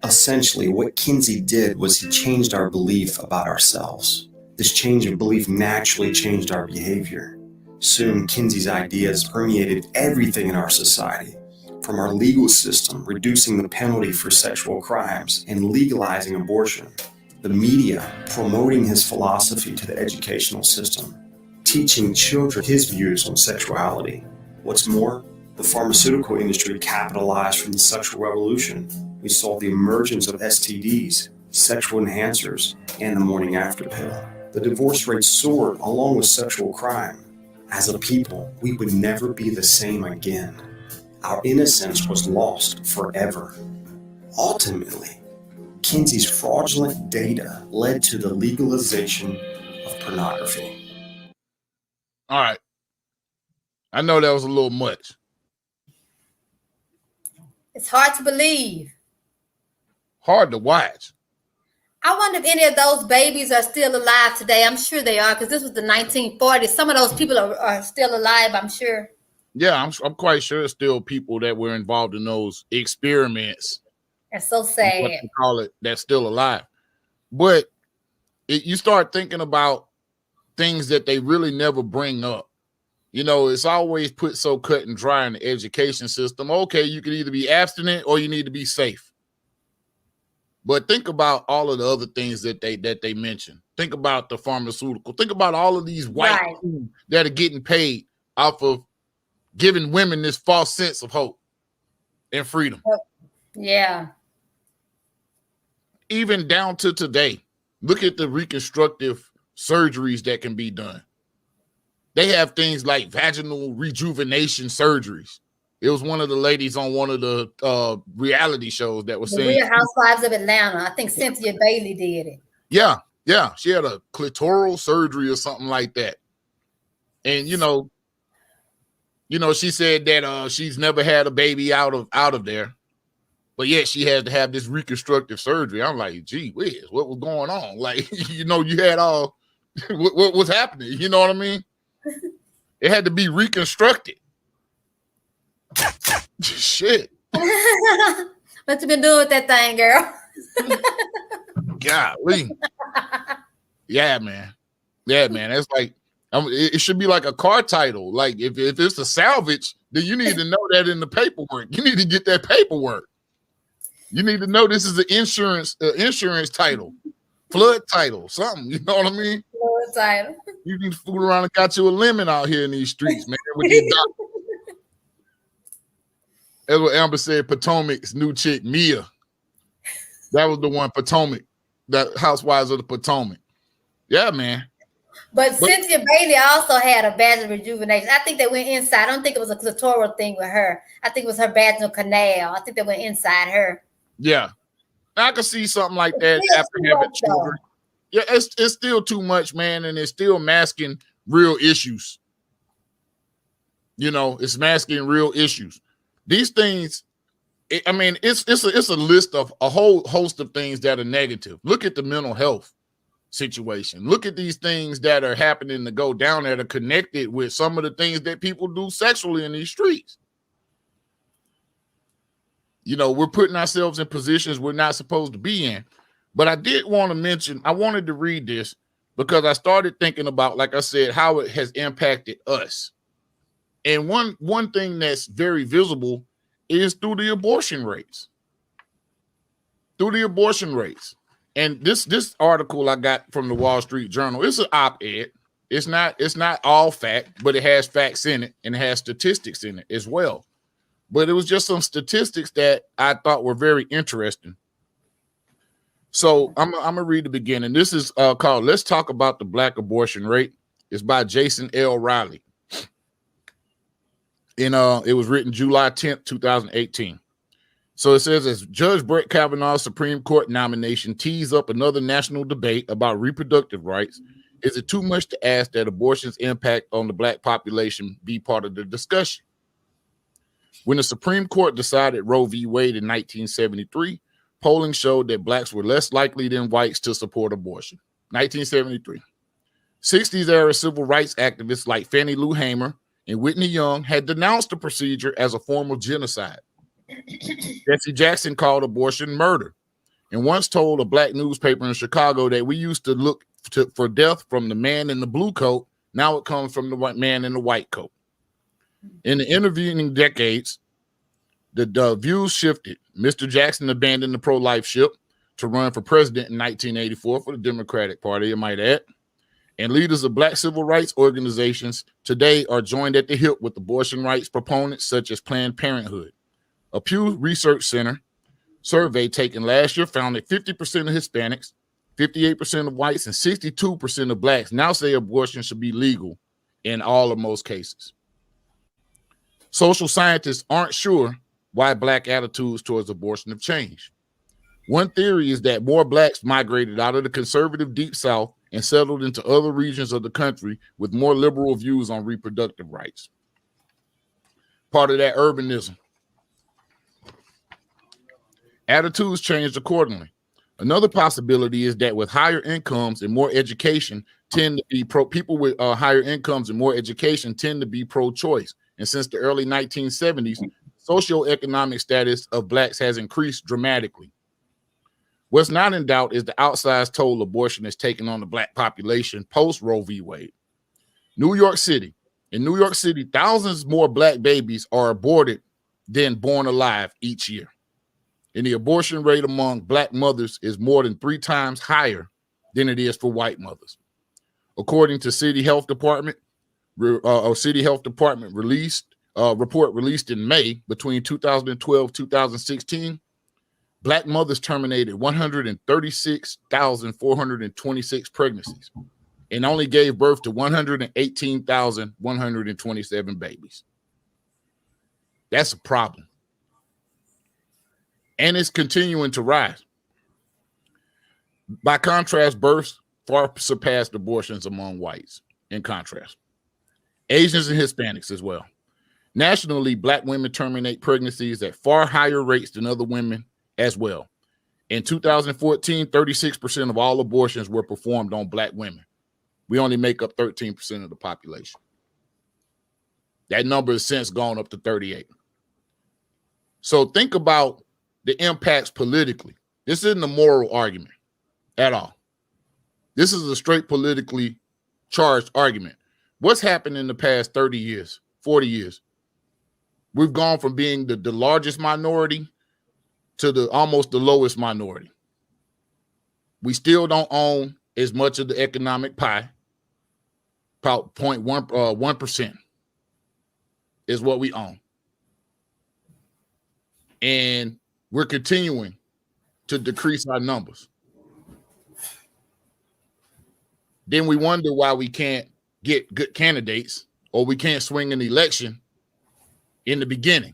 Essentially, what Kinsey did was he changed our belief about ourselves. This change of belief naturally changed our behavior. Soon, Kinsey's ideas permeated everything in our society, from our legal system, reducing the penalty for sexual crimes and legalizing abortion, the media promoting his philosophy to the educational system, teaching children his views on sexuality. What's more, the pharmaceutical industry capitalized from the sexual revolution. We saw the emergence of STDs, sexual enhancers, and the morning after pill. The divorce rate soared along with sexual crime. As a people, we would never be the same again. Our innocence was lost forever. Ultimately, Kinsey's fraudulent data led to the legalization of pornography. All right. I know that was a little much. It's hard to believe. Hard to watch. I wonder if any of those babies are still alive today. I'm sure they are, because this was the 1940s. Some of those people are still alive, I'm sure. Yeah, I'm quite sure there's still people that were involved in those experiments. That's so sad. What you call it, that's still alive. But you start thinking about things that they really never bring up. You know, it's always put so cut and dry in the education system. Okay, you can either be abstinent or you need to be safe. But think about all of the other things that they mentioned. Think about the pharmaceutical. Think about all of these white people that are getting paid off of giving women this false sense of hope and freedom. Yeah. Even down to today, look at the reconstructive surgeries that can be done. They have things like vaginal rejuvenation surgeries. It was one of the ladies on one of the reality shows that was saying Real Housewives of Atlanta. I think Cynthia Bailey did it. Yeah. She had a clitoral surgery or something like that. And you know, she said that she's never had a baby out of there, but yet she had to have this reconstructive surgery. I'm like, gee whiz, what was going on? Like, you had all what was happening. You know what I mean? It had to be reconstructed. Shit. What you been doing with that thing, girl? Golly. Yeah, man. That's like, it should be like a car title. Like if it's a salvage, then you need to know that in the paperwork. You need to get that paperwork. You need to know this is an insurance title, flood title, something. You know what I mean? Flood title. You can fool around and got you a lemon out here in these streets, man. With these doctors. That's what Amber said. Potomac's new chick, Mia. That was the one, Potomac. That Housewives of the Potomac. Yeah, man. But Cynthia Bailey also had a vaginal rejuvenation. I think they went inside. I don't think it was a clitoral thing with her. I think it was her vaginal canal. I think they went inside her. Yeah. I could see something like that after having children. Yeah, it's still too much, man, and it's still masking real issues. It's masking real issues. These things, it's a list of a whole host of things that are negative. Look at the mental health situation. Look at these things that are happening to go down that are connected with some of the things that people do sexually in these streets. We're putting ourselves in positions we're not supposed to be in. But I did want to mention, I wanted to read this because I started thinking about, like I said, how it has impacted us. And one thing that's very visible is through the abortion rates. And this article I got from the Wall Street Journal, it's an op-ed. It's not all fact, but it has facts in it and it has statistics in it as well. But it was just some statistics that I thought were very interesting. So I'm gonna read the beginning. This is called "Let's Talk About the Black Abortion Rate." It's by Jason L. Riley. And it was written July 10th, 2018. So it says, as Judge Brett Kavanaugh's Supreme Court nomination tees up another national debate about reproductive rights, is it too much to ask that abortion's impact on the Black population be part of the discussion? When the Supreme Court decided Roe v. Wade in 1973, polling showed that Blacks were less likely than whites to support abortion. 1973. 60s era civil rights activists like Fannie Lou Hamer and Whitney Young had denounced the procedure as a form of genocide. Jesse Jackson called abortion murder and once told a Black newspaper in Chicago that we used to look for death from the man in the blue coat. Now it comes from the white man in the white coat. In the intervening decades, the views shifted. Mr. Jackson abandoned the pro-life ship to run for president in 1984 for the Democratic Party, I might add. And leaders of Black civil rights organizations today are joined at the hip with abortion rights proponents such as Planned Parenthood. A Pew Research Center survey taken last year found that 50% of Hispanics, 58% of whites, and 62% of blacks now say abortion should be legal in all or most cases. Social scientists aren't sure why black attitudes towards abortion have changed. One theory is that more blacks migrated out of the conservative Deep South and settled into other regions of the country with more liberal views on reproductive rights. Part of that urbanism. Attitudes changed accordingly. Another possibility is that with higher incomes and more education tend to be people with higher incomes and more education tend to be pro-choice. And since the early 1970s, socioeconomic status of blacks has increased dramatically. What's not in doubt is the outsized toll abortion has taken on the black population post Roe v. Wade. New York City. In New York City, thousands more black babies are aborted than born alive each year. And the abortion rate among black mothers is more than 3 times higher than it is for white mothers. According to City Health Department, report released in May between 2012 2016, black mothers terminated 136,426 pregnancies and only gave birth to 118,127 babies. That's a problem. And it's continuing to rise. By contrast, births far surpassed abortions among whites, in contrast. Asians and Hispanics as well. Nationally, black women terminate pregnancies at far higher rates than other women as well. In 2014, 36% of all abortions were performed on black women. We only make up 13% of the population. That number has since gone up to 38. So think about the impacts politically. This isn't a moral argument at all. This is a straight politically charged argument. What's happened in the past 30 years, 40 years? We've gone from being the largest minority to almost the lowest minority. We still don't own as much of the economic pie. About 0.1% is what we own. And we're continuing to decrease our numbers. Then we wonder why we can't get good candidates or we can't swing an election in the beginning.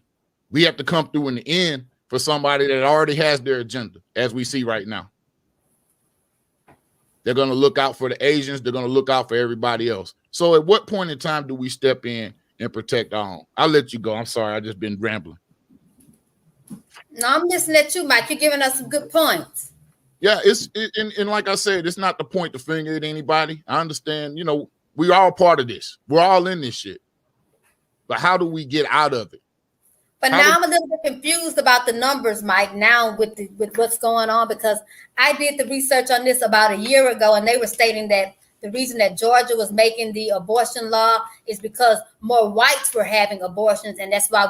We have to come through in the end for somebody that already has their agenda, as we see right now. They're going to look out for the Asians. They're going to look out for everybody else. So at what point in time do we step in and protect our own? I'll let you go. I'm sorry. I've just been rambling. No, I'm listening at you, Mike. You're giving us some good points. Yeah, and like I said, it's not to point the finger at anybody. I understand, we're all part of this. We're all in this shit. But how do we get out of it? But now I'm a little bit confused about the numbers, Mike, now with what's going on, because I did the research on this about a year ago, and they were stating that the reason that Georgia was making the abortion law is because more whites were having abortions, and that's why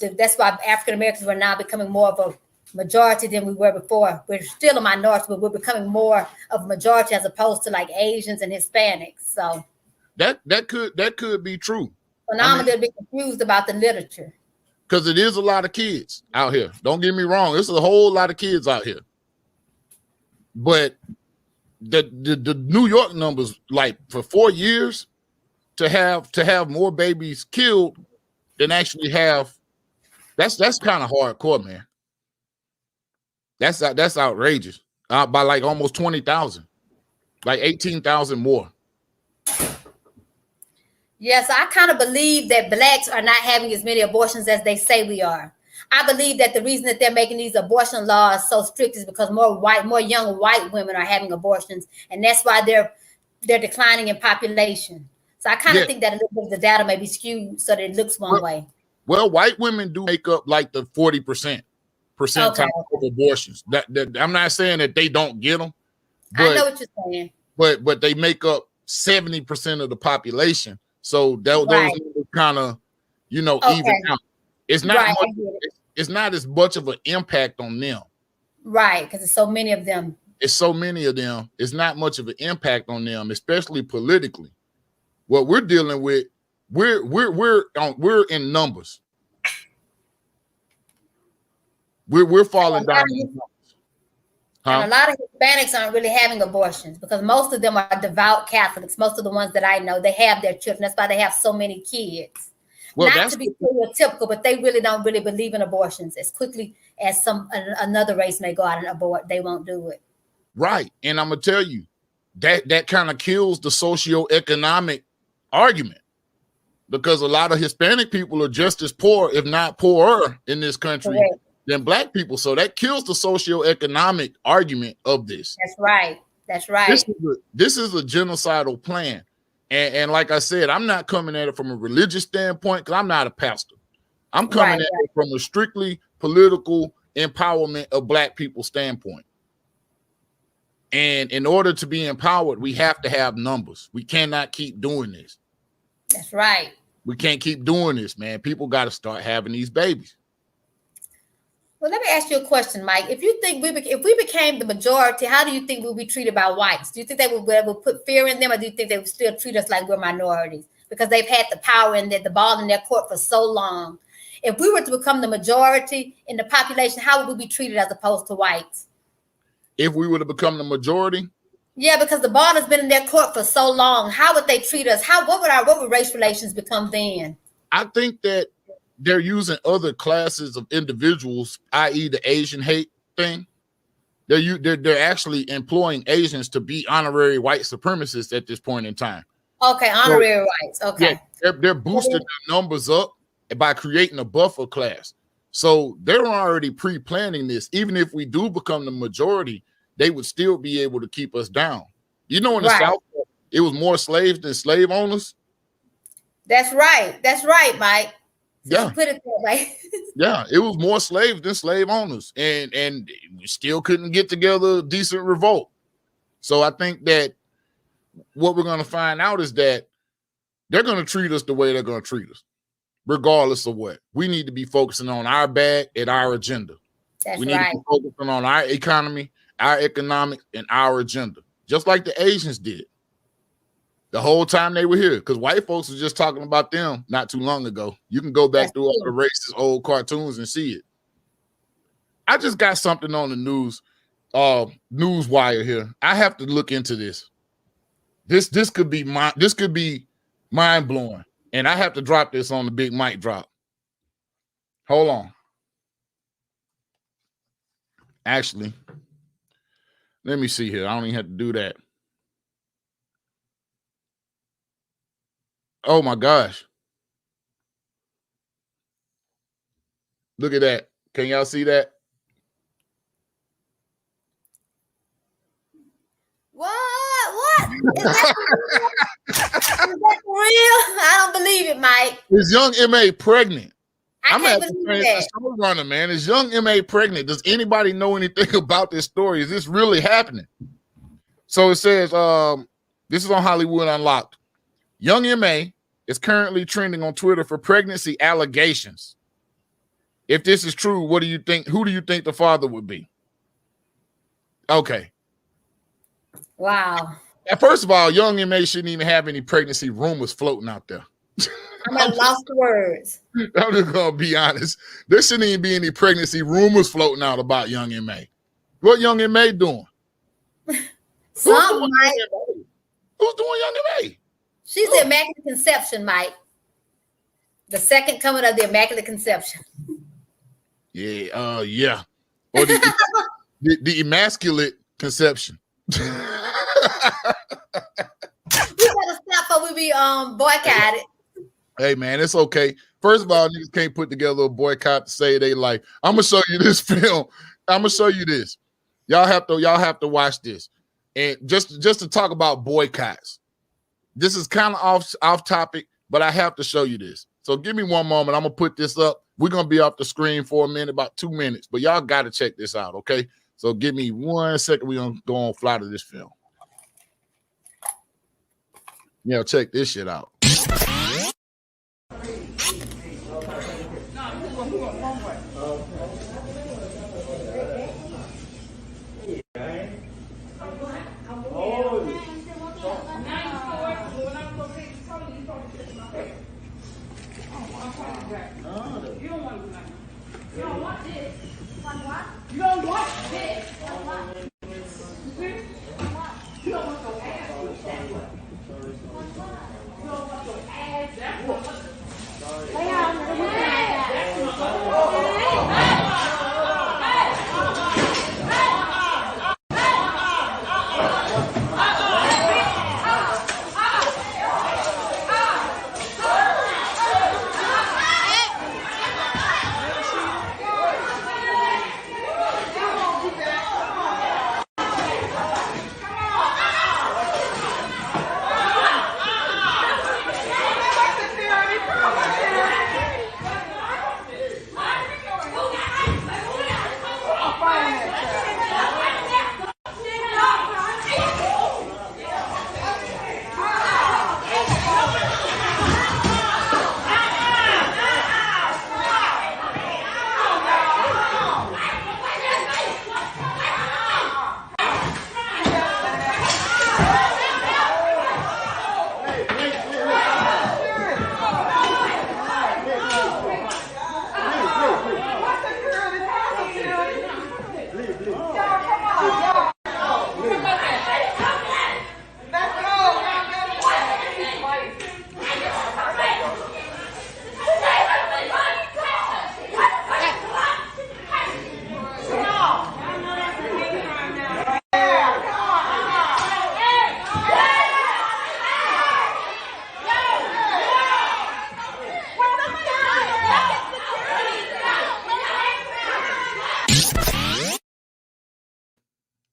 that's why African Americans were now becoming more of a majority than we were before. We're still a minority, but we're becoming more of a majority as opposed to like Asians and Hispanics. So that could be true. So now I'm a little bit confused about the literature. Because it is a lot of kids out here. Don't get me wrong. There's a whole lot of kids out here. But the New York numbers, like for 4 years, to have more babies killed than actually have, that's kind of hardcore, man. That's outrageous. By like almost 20,000, like 18,000 more. Yes, I kind of believe that blacks are not having as many abortions as they say we are. I believe that the reason that they're making these abortion laws so strict is because more young white women are having abortions, and that's why they're declining in population. So I kind of think that a little bit of the data may be skewed so that it looks one way. Well, white women do make up like the 40% percentile of abortions. That I'm not saying that they don't get them. But, I know what you're saying. But they make up 70% of the population. So those kind of, even out. It's not much, it's not as much of an impact on them. Right, because there's so many of them. It's so many of them. It's not much of an impact on them, especially politically. What we're dealing with, we're in numbers. We're falling down. And a lot of Hispanics aren't really having abortions because most of them are devout Catholics. Most of the ones that I know, they have their children. That's why they have so many kids. Well, not to be stereotypical, but they really don't really believe in abortions as quickly as another race may go out and abort. They won't do it. Right. And I'm gonna tell you, that kind of kills the socioeconomic argument, because a lot of Hispanic people are just as poor, if not poorer, in this country than Black people. So that kills the socioeconomic argument of this. That's right. That's right. This is a genocidal plan. And like I said, I'm not coming at it from a religious standpoint because I'm not a pastor. I'm coming at it from a strictly political empowerment of Black people standpoint. And in order to be empowered, we have to have numbers. We cannot keep doing this. That's right. We can't keep doing this, man. People got to start having these babies. Well, let me ask you a question, Mike. If you think if we became the majority, how do you think we'll be treated by whites? Do you think they will put fear in them, or do you think they would still treat us like we're minorities because they've had the power and the ball in their court for so long? If we were to become the majority in the population, how would we be treated as opposed to whites? If we were to become the majority? Yeah, because the ball has been in their court for so long. How would they treat us? What would race relations become then? I think that they're using other classes of individuals, i.e. the Asian hate thing. They're actually employing Asians to be honorary white supremacists at this point in time. Okay, honorary whites. Okay. Yeah, they're boosting their numbers up by creating a buffer class. So they're already pre-planning this. Even if we do become the majority, they would still be able to keep us down. You know, in the South, it was more slaves than slave owners. That's right. That's right, Mike. Yeah. Put it that way. Yeah, it was more slaves than slave owners, and we still couldn't get together a decent revolt. So I think that what we're going to find out is that they're going to treat us the way they're going to treat us, regardless of what. We need to be focusing on our bag and our agenda. We need to be focusing on our economy, our economics, and our agenda, just like the Asians did the whole time they were here, because white folks were just talking about them not too long ago. You can go back through all the racist old cartoons and see it. I just got something on the news wire here. I have to look into this. This could be mind blowing, and I have to drop this on the big mic drop. Hold on. Actually, let me see here. I don't even have to do that. Oh my gosh. Look at that. Can y'all see that? What? Is that real? I don't believe it, Mike. Is young MA pregnant? I can't believe that. Showrunner, man. Is young MA pregnant? Does anybody know anything about this story? Is this really happening? So it says, this is on Hollywood Unlocked. Young MA is currently trending on Twitter for pregnancy allegations. If this is true, what do you think? Who do you think the father would be? Okay. Wow. First of all, young MA shouldn't even have any pregnancy rumors floating out there. I'm at lost words. I'm just gonna be honest. There shouldn't even be any pregnancy rumors floating out about young MA. What young MA doing? Something, Mike. Who's doing young MA? She's the Immaculate Conception, Mike. The second coming of the Immaculate Conception. Yeah, yeah. Or the Immaculate Conception. We gotta stop before we be boycotted. Hey man, it's okay. First of all, niggas can't put together a boycott to say they like. I'm gonna show you this film. I'm gonna show you this. Y'all have to watch this. And just to talk about boycotts. This is kind of off topic, but I have to show you this. So give me one moment. I'm gonna put this up. We're gonna be off the screen for a minute, about 2 minutes, but y'all gotta check this out, okay? So give me 1 second. We're gonna go on fly to this film. Yeah, check this shit out. You don't want this. You don't want your ass whooped that way. You don't want your ass that way. Lay out and look at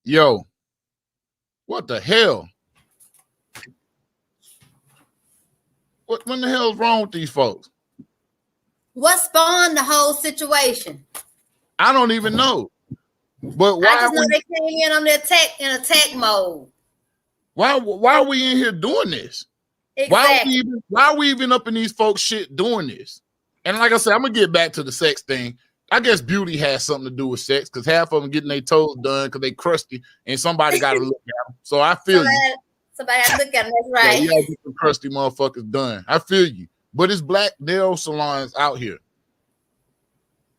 Yo, what the hell? What the hell is wrong with these folks? What spawned the whole situation? I don't even know. But why I just know they came in on the attack mode. Why are we in here doing this? Exactly. Why are we even up in these folks shit doing this? And like I said, I'm gonna get back to the sex thing. I guess beauty has something to do with sex because half of them getting their toes done because they crusty and somebody got to look at them. So I feel you. Somebody got to look at them. That's right. Yeah, you gotta get some crusty motherfuckers done. I feel you. But it's black nail salons out here.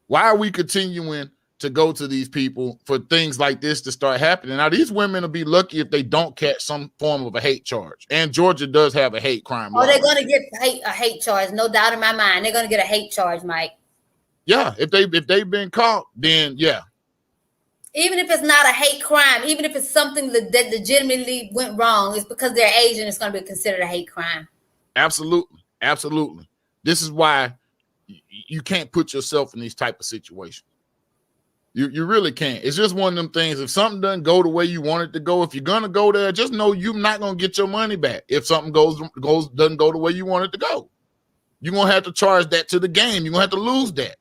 Why are we continuing to go to these people for things like this to start happening? Now, these women will be lucky if they don't catch some form of a hate charge. And Georgia does have a hate crime law. Oh, they're going to get a hate charge. No doubt in my mind. They're going to get a hate charge, Mike. Yeah, if they've been caught, then yeah. Even if it's not a hate crime, even if it's something that legitimately went wrong, it's because they're Asian, it's going to be considered a hate crime. Absolutely. Absolutely. This is why you can't put yourself in these type of situations. You really can't. It's just one of them things. If something doesn't go the way you want it to go, if you're going to go there, just know you're not going to get your money back. If something doesn't go the way you want it to go, you're going to have to charge that to the game. You're going to have to lose that.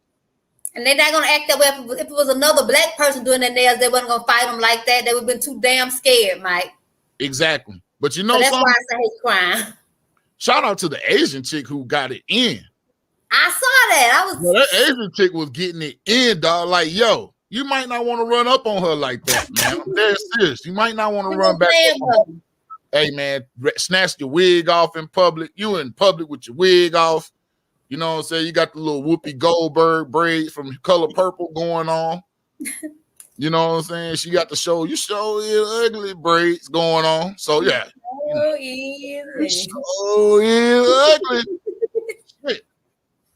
And they're not going to act that way. If it was another black person doing their nails, they wasn't going to fight them like that. They would have been too damn scared, Mike. Exactly. But you know, so that's why it's a hate crime. Shout out to the Asian chick who got it in. I saw that. That Asian chick was getting it in, dog. Like, yo, you might not want to run up on her like that, man. I'm dead serious. You might not want to run back. Hey, man, snatch your wig off in public. You in public with your wig off. You know what I'm saying? You got the little Whoopi Goldberg braids from Color Purple going on. You know what I'm saying? She got the show ugly braids going on. So, yeah. Ugly. Shit.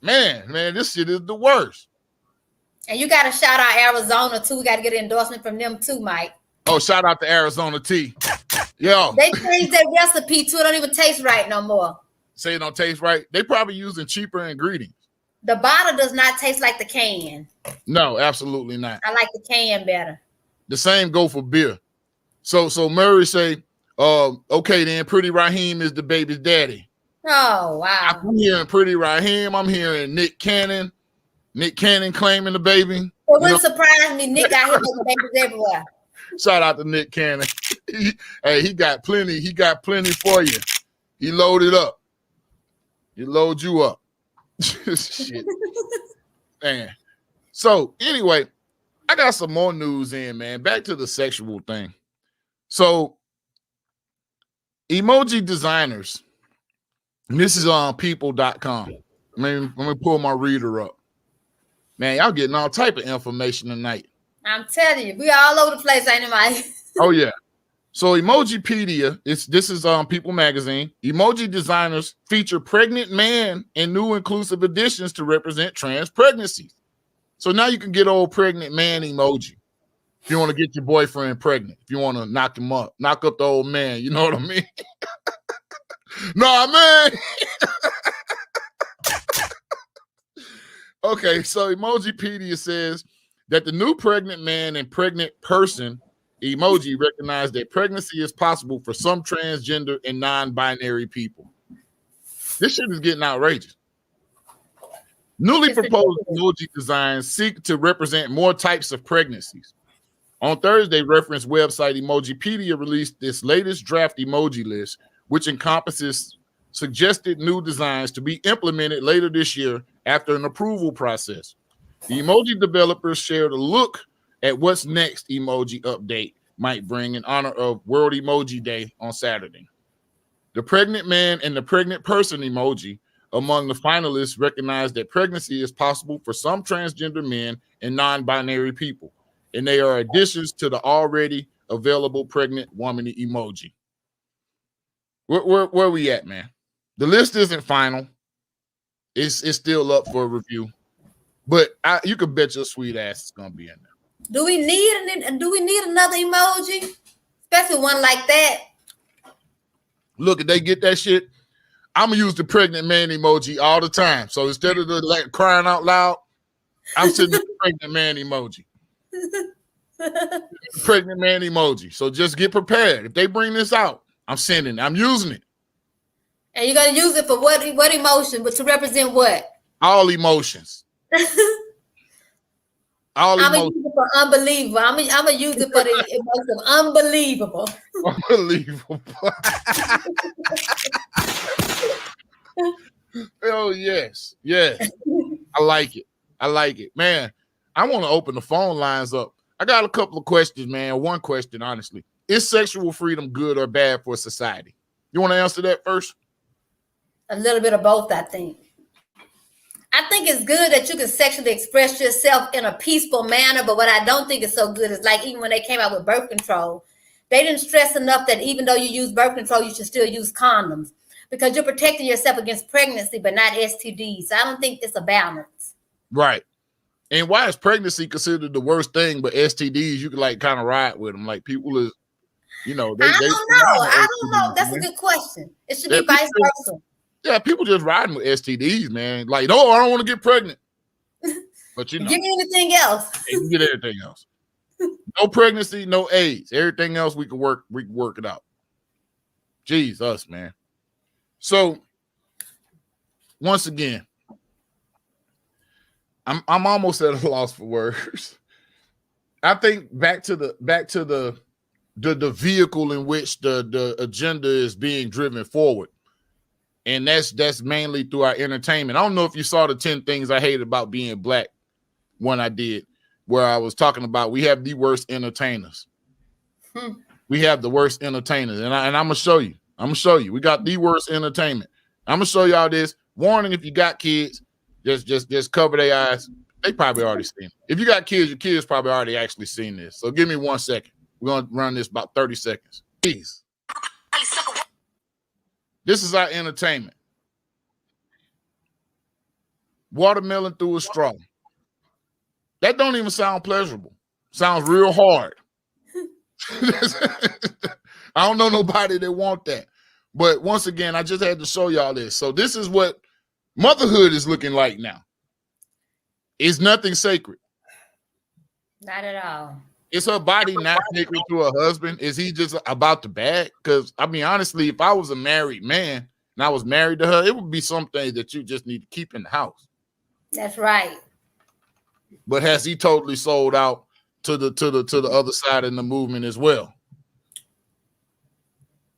Man, this shit is the worst. And you got to shout out Arizona, too. We got to get an endorsement from them, too, Mike. Oh, shout out to Arizona tea. Yo. They changed their recipe, too. It don't even taste right no more. Say it don't taste right. They probably using cheaper ingredients. The bottle does not taste like the can. No, absolutely not. I like the can better. The same go for beer. So Murray say, okay, then Pretty Raheem is the baby's daddy. Oh, wow. I'm hearing Pretty Raheem. I'm hearing Nick Cannon. Nick Cannon claiming the baby. It wouldn't surprise me. Nick out here making babies everywhere. Shout out to Nick Cannon. He got plenty. He got plenty for you. He loaded up. He load you up. Shit. Man. So anyway, I got some more news in, man. Back to the sexual thing. So emoji designers. And this is on people.com. Let me pull my reader up. Man, y'all getting all type of information tonight. I'm telling you, we all over the place, ain't it, Mike? Oh yeah. So Emojipedia, this is People Magazine. Emoji designers feature pregnant man in new inclusive additions to represent trans pregnancies. So now you can get old pregnant man emoji. If you want to get your boyfriend pregnant, if you want to knock him up, knock up the old man, you know what I mean? No, man. Okay, so Emojipedia says that the new pregnant man and pregnant person emoji recognize that pregnancy is possible for some transgender and non-binary people. This shit is getting outrageous. Newly proposed emoji designs seek to represent more types of pregnancies. On Thursday, reference website Emojipedia released this latest draft emoji list, which encompasses suggested new designs to be implemented later this year after an approval process. The emoji developers shared a look at what's next emoji update might bring in honor of World Emoji Day on Saturday. The pregnant man and the pregnant person emoji among the finalists recognize that pregnancy is possible for some transgender men and non-binary people, and they are additions to the already available pregnant woman emoji. Where we at, man? The list isn't final. It's still up for review, but you can bet your sweet ass it's gonna be in there. Do we need another emoji, especially one like that? Look, if they get that shit, I'm gonna use the pregnant man emoji all the time. So instead of the like crying out loud, I'm sending the pregnant man emoji. Pregnant man emoji. So just get prepared. If they bring this out, I'm sending it. I'm using it. And you're gonna use it for what emotion? But to represent what? All emotions. I'm gonna use it for unbelievable. I'm gonna use it for the emotion of unbelievable. Unbelievable. Oh yes, yes. I like it, man. I want to open the phone lines up. I got a couple of questions, man. One question, honestly: is sexual freedom good or bad for society? You want to answer that first? A little bit of both, I think. I think it's good that you can sexually express yourself in a peaceful manner, but what I don't think is so good is like even when they came out with birth control, they didn't stress enough that even though you use birth control, you should still use condoms because you're protecting yourself against pregnancy, but not STDs. So I don't think it's a balance. Right. And why is pregnancy considered the worst thing, but STDs, you can like kind of ride with them? Like people is, I don't know. That's a good question. It should be vice versa. Yeah, people just riding with STDs, man. Like, no, I don't want to get pregnant. But give me anything else. You get everything else. No pregnancy, no AIDS. Everything else we can work it out. Jeez, us, man. So once again, I'm almost at a loss for words. I think back to the vehicle in which the agenda is being driven forward. And that's mainly through our entertainment. I don't know if you saw the 10 things I hated about being black one I did, where I was talking about we have the worst entertainers. We have the worst entertainers. And I'm going to show you. We got the worst entertainment. I'm going to show y'all this. Warning, if you got kids, just cover their eyes. They probably already seen it. If you got kids, your kids probably already actually seen this. So give me 1 second. We're going to run this about 30 seconds. Please. This is our entertainment. Watermelon through a straw. That don't even sound pleasurable. Sounds real hard. I don't know nobody that want that. But once again, I just had to show y'all this. So this is what motherhood is looking like now. It's nothing sacred. Not at all. Is her body not sacred to her husband? Is he just about the bag? Because, I mean, honestly, if I was a married man and I was married to her, it would be something that you just need to keep in the house. That's right. But has he totally sold out to the other side in the movement as well?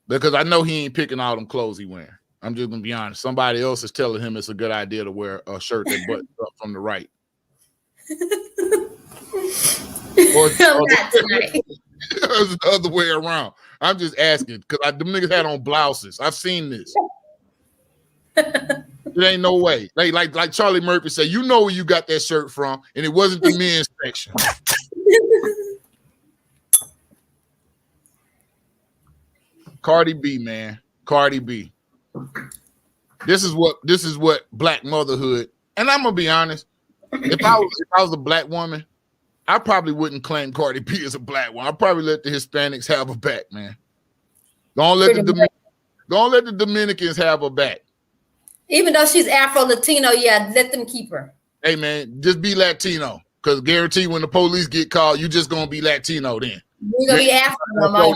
Because I know he ain't picking all them clothes he wearing. I'm just gonna be honest. Somebody else is telling him it's a good idea to wear a shirt that buttons up from the right. or the other way around. I'm just asking because them niggas had on blouses. I've seen this. It ain't no way. Like Charlie Murphy said, you know where you got that shirt from, and it wasn't the men's section. Cardi B, man. Cardi B. This is what black motherhood. And I'm gonna be honest. If I was a black woman, I probably wouldn't claim Cardi B as a black one. I'd probably let the Hispanics have her back, man. Don't let the Dominicans have her back. Even though she's Afro-Latino, yeah, let them keep her. Hey, man, just be Latino. Because guarantee when the police get called, you just going to be Latino then. You're going to be Afro no more.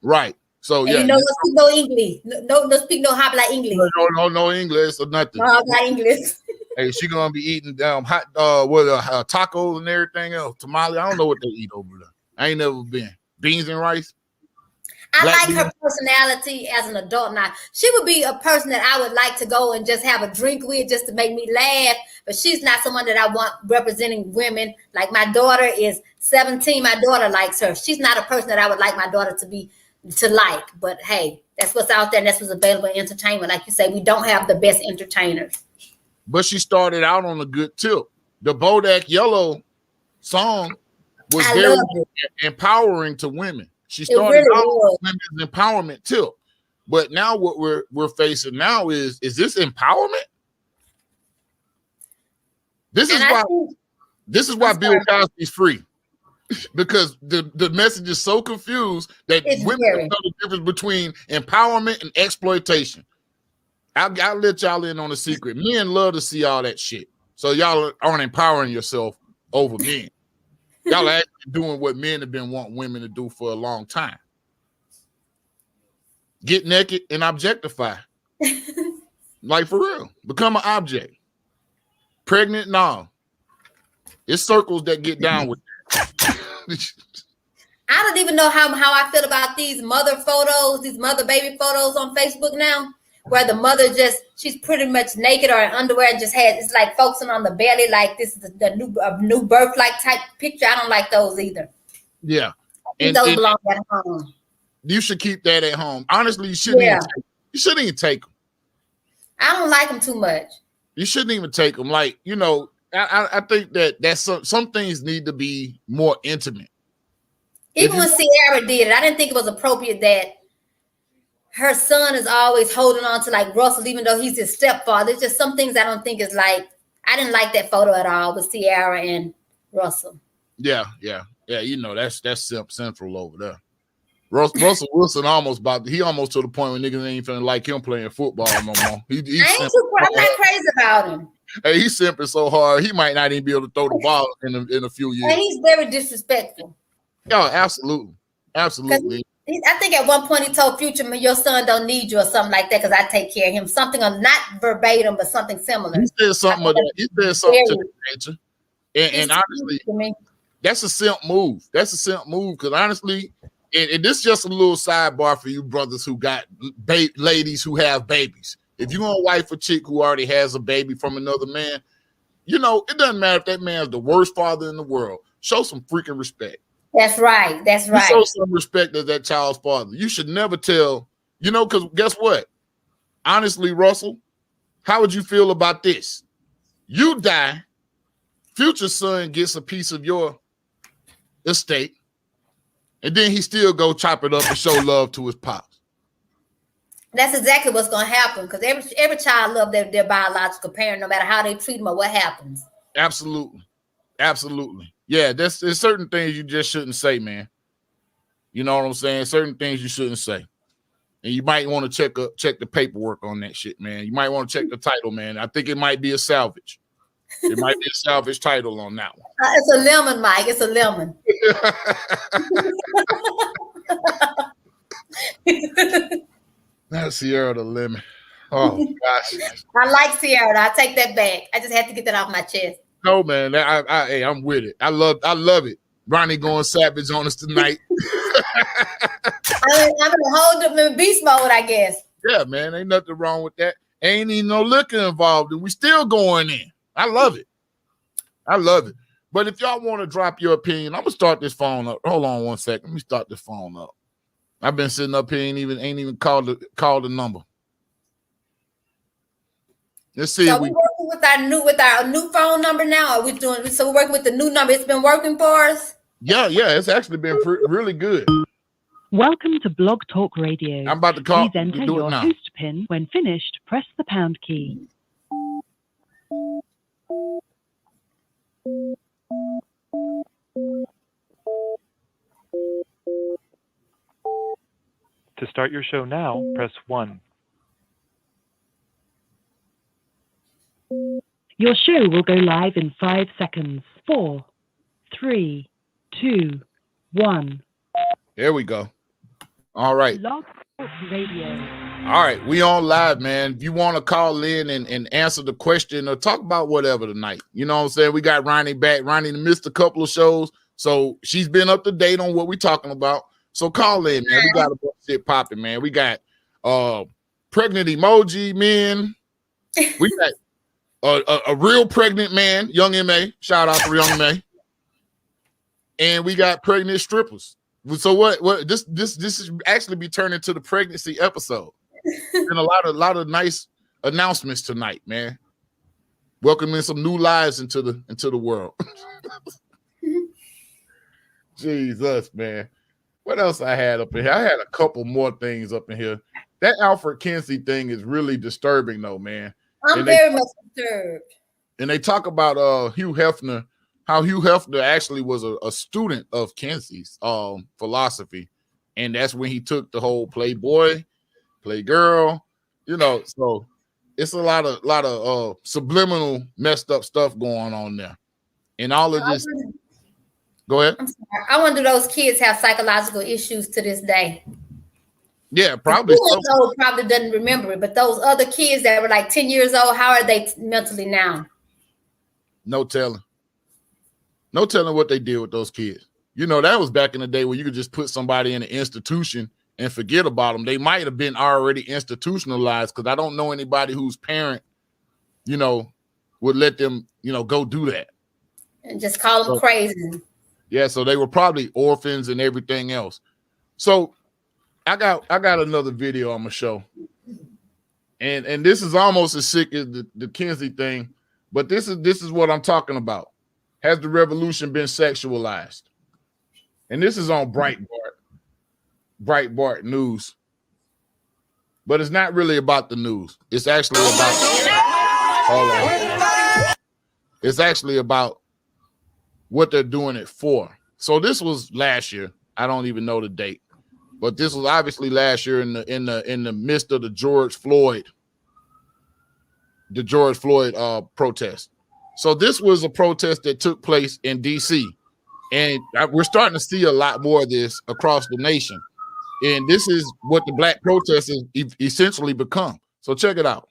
Right. So, yeah. You know, no speak no English. No speak no habla English. No English or nothing. No habla English. Hey, she going to be eating hot tacos and everything else. Tamale. I don't know what they eat over there. I ain't never been. Beans and rice. I like her personality as an adult now. She would be a person that I would like to go and just have a drink with just to make me laugh. But she's not someone that I want representing women. Like my daughter is 17. My daughter likes her. She's not a person that I would like my daughter to like. But hey, that's what's out there and that's what's available in entertainment. Like you say, we don't have the best entertainers. But she started out on a good tip. The Bodak Yellow song was very empowering to women. She started out with women's empowerment tip. But now what we're facing now is this empowerment? This is why Bill Cosby's free. Because the message is so confused that women don't know the difference between empowerment and exploitation. I'll let y'all in on a secret. Men love to see all that shit. So y'all aren't empowering yourself over men. Y'all are actually doing what men have been wanting women to do for a long time. Get naked and objectify. Like for real. Become an object. Pregnant? No. It's circles that get down with that. I don't even know how I feel about these mother photos, these mother baby photos on Facebook now, where the mother she's pretty much naked or in underwear and just it's like focusing on the belly, like this is the new birth like type picture. I don't like those either. Yeah. And those belong at home. You should keep that at home. Honestly, you shouldn't even take them. I don't like them too much. You shouldn't even take them. Like, you know, I think that's some things need to be more intimate. Even when Sierra did it, I didn't think it was appropriate that her son is always holding on to like Russell, even though he's his stepfather. It's just some things I don't think is like, I didn't like that photo at all with Sierra and Russell. Yeah. You know, that's Simp Central over there. Russell Wilson almost to the point where niggas ain't feeling like him playing football no more. I'm not crazy about him. Hey, he's simping so hard, he might not even be able to throw the ball in a few years. And he's very disrespectful. Oh, absolutely. I think at one point he told Future, your son don't need you or something like that because I take care of him. Something not verbatim, but something similar. He said something to the nature. And honestly, that's a simp move. Because honestly, and this is just a little sidebar for you brothers who got ladies who have babies. If you're going to wife a chick who already has a baby from another man, you know, it doesn't matter if that man's the worst father in the world. Show some freaking respect. That's right. You show some respect as that child's father. You should never tell, you know, because guess what? Honestly, Russell, how would you feel about this? You die, Future's son gets a piece of your estate, and then he still go chop it up and show love to his pops. That's exactly what's going to happen because every child loves their biological parent, no matter how they treat them or what happens. Absolutely. Yeah, there's certain things you just shouldn't say, man. You know what I'm saying? Certain things you shouldn't say. And you might want to check the paperwork on that shit, man. You might want to check the title, man. I think it might be a salvage. It might be a salvage title on that one. It's a lemon, Mike. It's a lemon. That's Sierra the lemon. Oh, gosh. I like Sierra. I take that back. I just had to get that off my chest. No, man. I'm with it. I love it. Ronnie going savage on us tonight. I'm in a whole different beast mode, I guess. Yeah, man. Ain't nothing wrong with that. Ain't even no liquor involved, and we still going in. I love it. But if y'all want to drop your opinion, I'm gonna start this phone up. Hold on 1 second. Let me start this phone up. I've been sitting up here, ain't even called the number. Let's see. So we're working with our new phone number now. Are we doing? So we're working with the new number. It's been working for us. Yeah. It's actually been really good. Welcome to Blog Talk Radio. I'm about to call. Please enter your host pin. When finished, press the pound key. To start your show now, press 1. Your show will go live in 5 seconds. 4, 3, 2, 1. There we go. All right. Blog Talk Radio. All right, we on live, man. If you want to call in and answer the question or talk about whatever tonight, you know what I'm saying? We got Ronnie back. Ronnie missed a couple of shows, so she's been up to date on what we're talking about. So call in, man. We got a bunch of shit popping, man. We got pregnant emoji men. We got a real pregnant man, Young M.A. Shout out to Young M.A. And we got pregnant strippers. So what this is actually be turned into the pregnancy episode. And a lot of nice announcements tonight, man. Welcoming some new lives into the world. Jesus, man. What else I had up in here? I had a couple more things up in here. That Alfred Kinsey thing is really disturbing, though, man. I'm very much disturbed. And they talk about Hugh Hefner, how Hugh Hefner actually was a student of Kinsey's philosophy. And that's when he took the whole Playboy, Playgirl, you know, so it's a lot of subliminal messed up stuff going on there. And all of this. Go ahead. I'm sorry. I wonder those kids have psychological issues to this day. Yeah, probably. Probably doesn't remember it, but those other kids that were like 10 years old, how are they mentally now? No telling. No telling what they did with those kids. You know, that was back in the day when you could just put somebody in an institution and forget about them. They might have been already institutionalized, because I don't know anybody whose parent, you know, would let them, you know, go do that. And just call them crazy. Yeah, so they were probably orphans and everything else. So I got another video I'm gonna show. And this is almost as sick as the Kinsey thing, but this is what I'm talking about. Has the revolution been sexualized? And this is on Breitbart News. But it's not really about the news. It's actually about It's actually about what they're doing it for. So this was last year. I don't even know the date. But this was obviously last year in the midst of the George Floyd protest. So this was a protest that took place in DC, and we're starting to see a lot more of this across the nation. And this is what the black protest has essentially become. So check it out.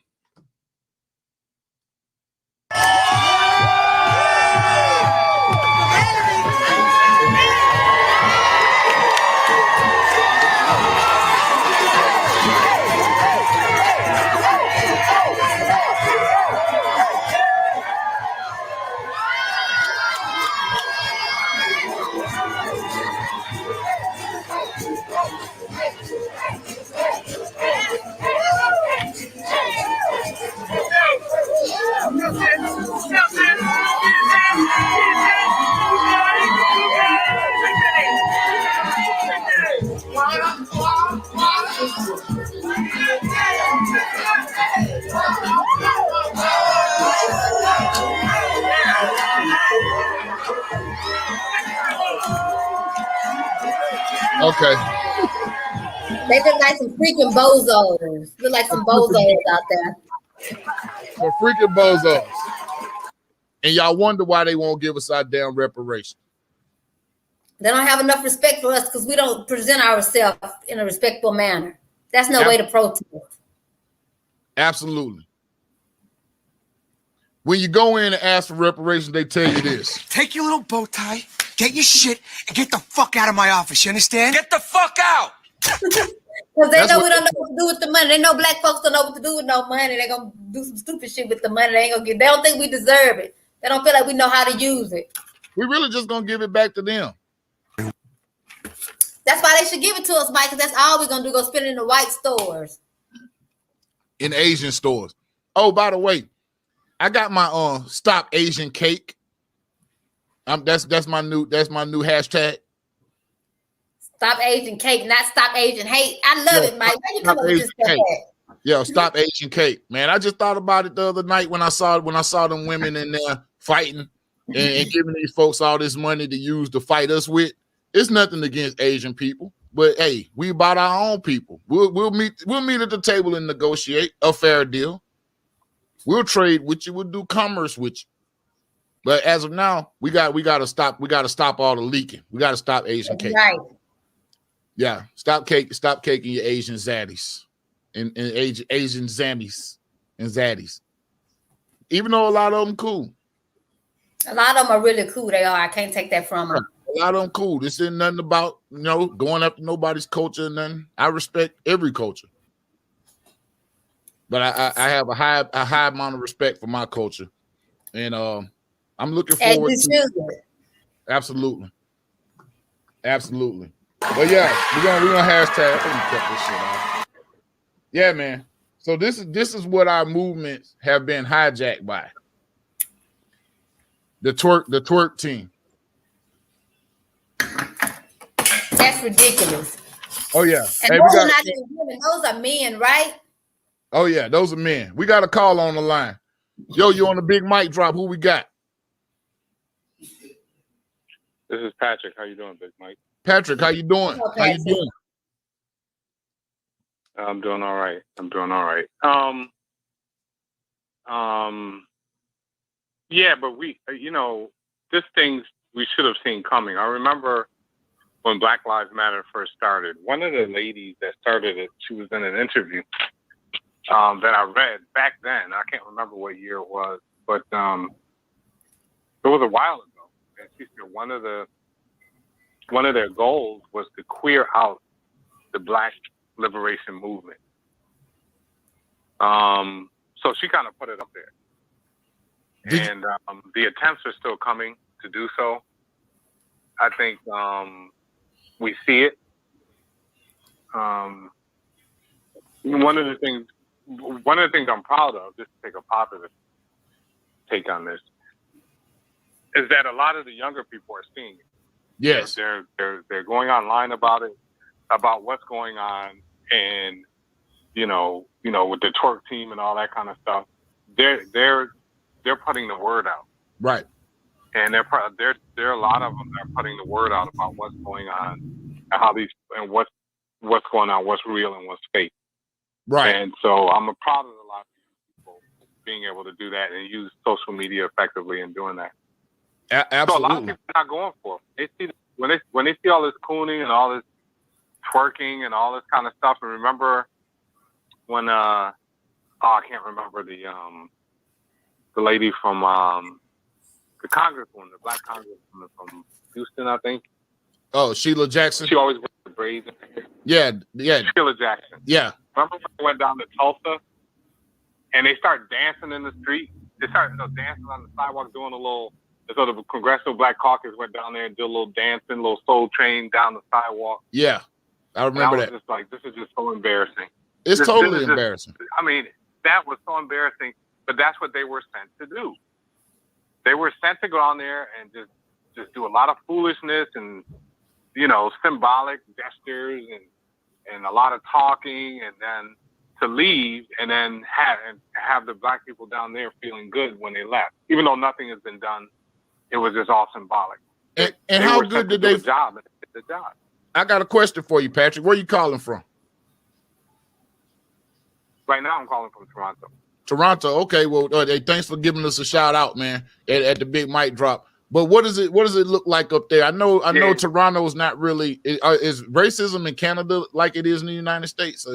Okay. They look like some freaking bozos. Look like some bozos out there. Some freaking bozos. And y'all wonder why they won't give us our damn reparation. They don't have enough respect for us because we don't present ourselves in a respectful manner. That's no way to protest. Absolutely. When you go in and ask for reparations, they tell you this. Take your little bow tie, get your shit, and get the fuck out of my office. You understand? Get the fuck out! Because they know we don't know what to do with the money. They know black folks don't know what to do with no money. They're going to do some stupid shit with the money. They don't think we deserve it. They don't feel like we know how to use it. We're really just going to give it back to them. That's why they should give it to us, Mike, because that's all we're going to do, go spend it in the white stores. In Asian stores. Oh, by the way, I got my stop Asian cake. That's my new hashtag. Stop Asian cake, not stop Asian hate. I love it, Mike. Where you come up with this stuff at? Yo, stop Asian cake, man. I just thought about it the other night when I saw them women in there fighting and giving these folks all this money to use to fight us with. It's nothing against Asian people, but hey, we about our own people. We'll meet at the table and negotiate a fair deal. We'll trade with you. We'll do commerce with you. But as of now, we got to stop all the leaking. We got to stop Asian cake. Right. Yeah, stop caking your Asian zaddies and Asian zammies and zaddies. Even though a lot of them cool. A lot of them are really cool. They are. I can't take that from them. A lot of them cool. This isn't nothing about, going after nobody's culture and nothing. I respect every culture. But I have a high amount of respect for my culture. And I'm looking forward to it. Absolutely. But yeah, we're gonna hashtag. Let me cut this shit off. Yeah, man. So this is what our movements have been hijacked by. The twerk team. That's ridiculous. Oh yeah. And those are not even women, those are men, right? Oh yeah, those are men. We got a call on the line. Yo, you on the big mic drop? Who we got? This is Patrick. How you doing, Big Mike? Patrick, how you doing? How you doing? I'm doing all right. Yeah, but we, this things we should have seen coming. I remember when Black Lives Matter first started. One of the ladies that started it, she was in an interview that I read back then. I can't remember what year it was, but it was a while ago. And she said one of their goals was to queer out the Black liberation movement. So she kind of put it up there. And the attempts are still coming to do so. I think we see it. One of the things I'm proud of, just to take a positive take on this, is that a lot of the younger people are seeing it. Yes, they're going online about it, about what's going on, and with the twerk team and all that kind of stuff. They're putting the word out, right? And there are a lot of them that are putting the word out about what's going on and how what's going on, what's real and what's fake, right? And so I'm proud of a lot of people being able to do that and use social media effectively in doing that. Absolutely. So a lot of people are not going for it. They see when they see all this cooning and all this twerking and all this kind of stuff. And remember when I can't remember the lady from the congresswoman, the Black congresswoman from Houston, I think. Oh, Sheila Jackson. She always wears the braids. Yeah. Sheila Jackson. Yeah. Remember when they went down to Tulsa and they start dancing in the street? They started dancing on the sidewalk, doing a little. So the Congressional Black Caucus went down there and did a little dancing, a little soul train down the sidewalk. Yeah, I remember that. Just like, this is just so embarrassing. It's totally embarrassing. I mean, that was so embarrassing, but that's what they were sent to do. They were sent to go on there and just do a lot of foolishness and, symbolic gestures and a lot of talking, and then to leave and then have the Black people down there feeling good when they left, even though nothing has been done. It was just all symbolic. And how good did they do the job? And they did the job. I got a question for you, Patrick. Where are you calling from? Right now, I'm calling from Toronto. Toronto. Okay. Well, hey, thanks for giving us a shout out, man, at the big mic drop. But what does it look like up there? I know Toronto is not really. Is racism in Canada like it is in the United States?